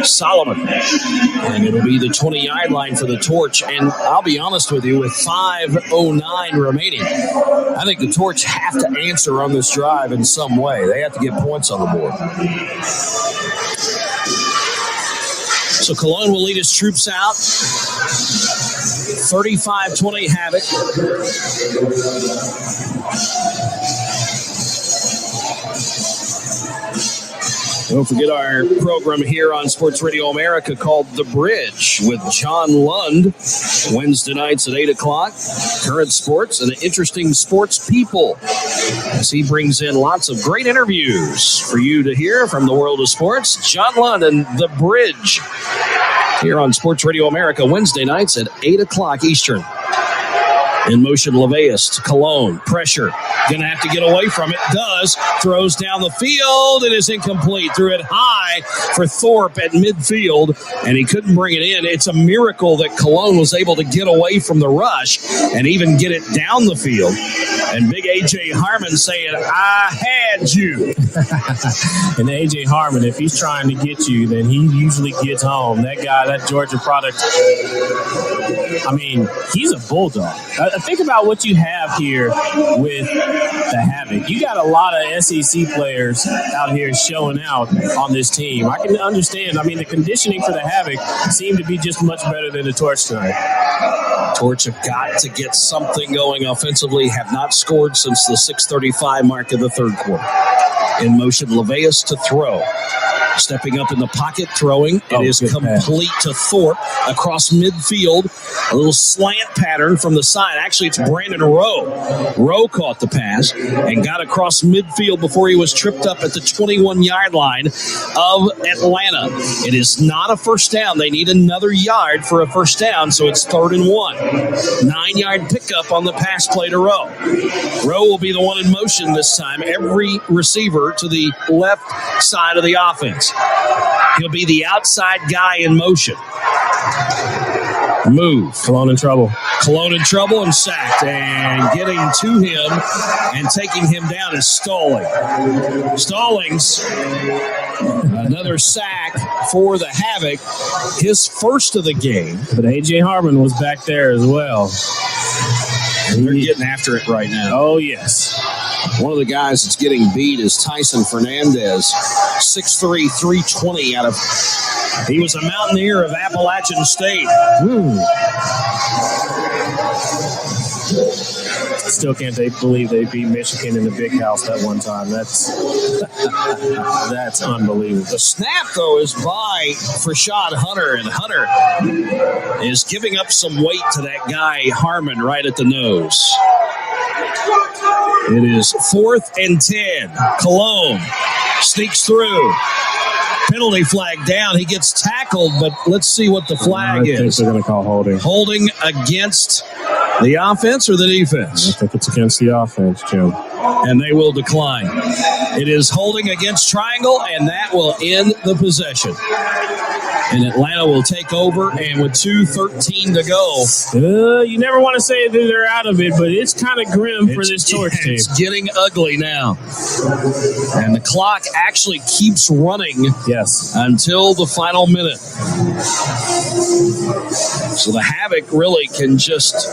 Solomon. And it'll be the 20-yard line for the torch. And I'll be honest with you, with 5:09 remaining, I think the torch have to answer on this drive in some way. They have to get points on the board. So Cologne will lead his troops out. 35-20 Havoc. Don't forget our program here on Sports Radio America called The Bridge with John Lund. Wednesday nights at 8 o'clock. Current sports and interesting sports people, as he brings in lots of great interviews for you to hear from the world of sports. John Lund and The Bridge here on Sports Radio America Wednesday nights at 8 o'clock Eastern. In motion, Leveus to Cologne. Pressure. Going to have to get away from it. Does. Throws down the field and is incomplete. Threw it high for Thorpe at midfield, and he couldn't bring it in. It's a miracle that Cologne was able to get away from the rush and even get it down the field. And big A.J. Harmon saying, I had you. And A.J. Harmon, if he's trying to get you, then he usually gets home. That guy, that Georgia product, I mean, he's a bulldog. Think about what you have here with the Havoc. You got a lot of SEC players out here showing out on this team. I can understand. I mean, the conditioning for the Havoc seemed to be just much better than the Torch tonight. Torch have got to get something going offensively. Have not scored since the 6:35 mark of the third quarter. In motion, Leveus to throw. Stepping up in the pocket, throwing. It is complete to Thorpe across midfield. A little slant pattern from the side. Actually, it's Brandon Rowe. Rowe caught the pass and got across midfield before he was tripped up at the 21-yard line of Atlanta. It is not a first down. They need another yard for a first down, so it's 3rd and 1. 9-yard pickup on the pass play to Rowe. Rowe will be the one in motion this time. Every receiver to the left side of the offense. He'll be the outside guy in motion. Move. Cologne in trouble. Cologne in trouble and sacked. And getting to him and taking him down is Stalling. Stallings, another sack for the Havoc. His first of the game. But A.J. Harmon was back there as well. And they're getting after it right now. Oh, yes. One of the guys that's getting beat is Tyson Fernandez, 6'3", 320 out of. He was a Mountaineer of Appalachian State. Still can't believe they beat Michigan in the Big House that one time. That's unbelievable. The snap, though, is by Rashad Hunter, and Hunter is giving up some weight to that guy, Harmon, right at the nose. It is 4th and 10. Cologne sneaks through. Penalty flag down. He gets tackled, but let's see what the flag is. I think they're going to call holding. Holding against the offense or the defense? I think it's against the offense, Jim. And they will decline. It is holding against Triangle, and that will end the possession. And Atlanta will take over, and with 2:13 to go. You never want to say that they're out of it, but it's kind of grim for this Torch team. It's getting ugly now. And the clock actually keeps running until the final minute. So the Havoc really can just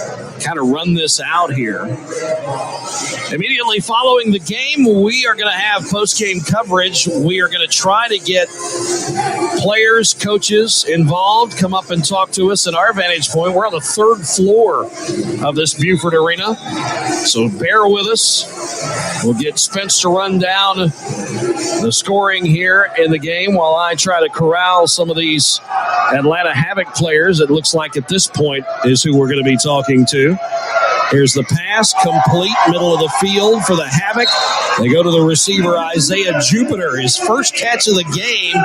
kind of run this out here. Immediately following the game, we are going to have post-game coverage. We are going to try to get players, coaches involved, come up and talk to us at our vantage point. We're on the 3rd floor of this Buford Arena, so bear with us. We'll get Spence to run down the scoring here in the game while I try to corral some of these Atlanta Havoc players. It looks like at this point is who we're going to be talking to. Here's the pass, complete, middle of the field for the Havoc. They go to the receiver, Isaiah Jupiter, his first catch of the game.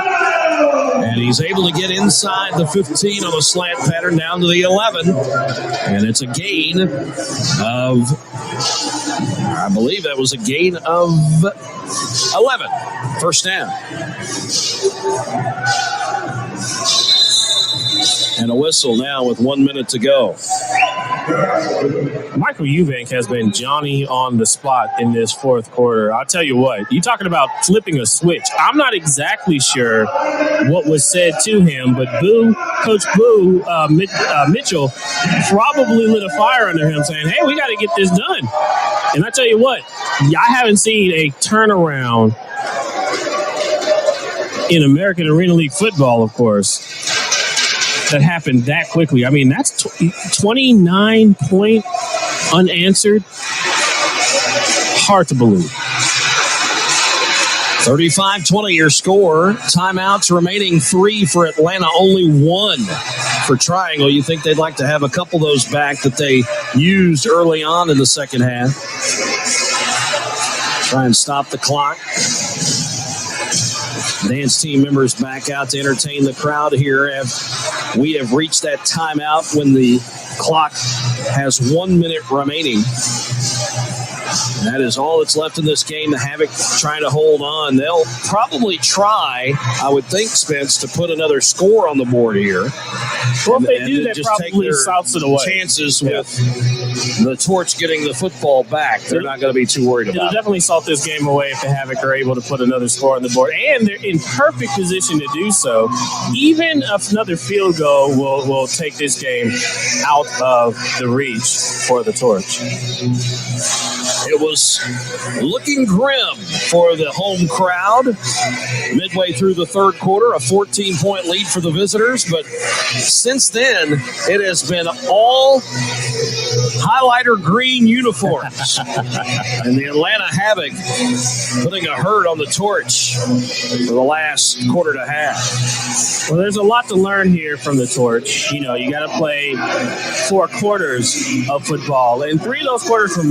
And he's able to get inside the 15 on a slant pattern down to the 11. And it's a gain of, I believe that was a gain of 11. First down. And a whistle now with 1 minute to go. Michael Eubank has been Johnny on the spot in this 4th quarter. I'll tell you what, you're talking about flipping a switch. I'm not exactly sure what was said to him, but Coach Boo Mitchell probably lit a fire under him saying, hey, we got to get this done. And I tell you what, I haven't seen a turnaround in American Arena League football, of course, that happened that quickly. I mean, that's 29-point unanswered. Hard to believe. 35-20 your score. Timeouts remaining 3 for Atlanta, only 1 for Triangle. You think they'd like to have a couple of those back that they used early on in the second half. Try and stop the clock. Dance team members back out to entertain the crowd here. We have reached that timeout when the clock has 1 minute remaining. That is all that's left in this game. The Havoc trying to hold on. They'll probably try, I would think, Spence, to put another score on the board here. Well, if they do, that probably souths it away. Chances with the Torch getting the football back, they're not going to be too worried about it. It'll definitely salt this game away if the Havoc are able to put another score on the board. And they're in perfect position to do so. Even another field goal will take this game out of the reach for the Torch. It was looking grim for the home crowd. Midway through the 3rd quarter, a 14-point lead for the visitors. But since then, it has been all highlighter green uniforms. And the Atlanta Havoc putting a hurt on the Torch for the last quarter and a half. Well, there's a lot to learn here from the Torch. You know, you got to play 4 quarters of football. And 3 of those quarters were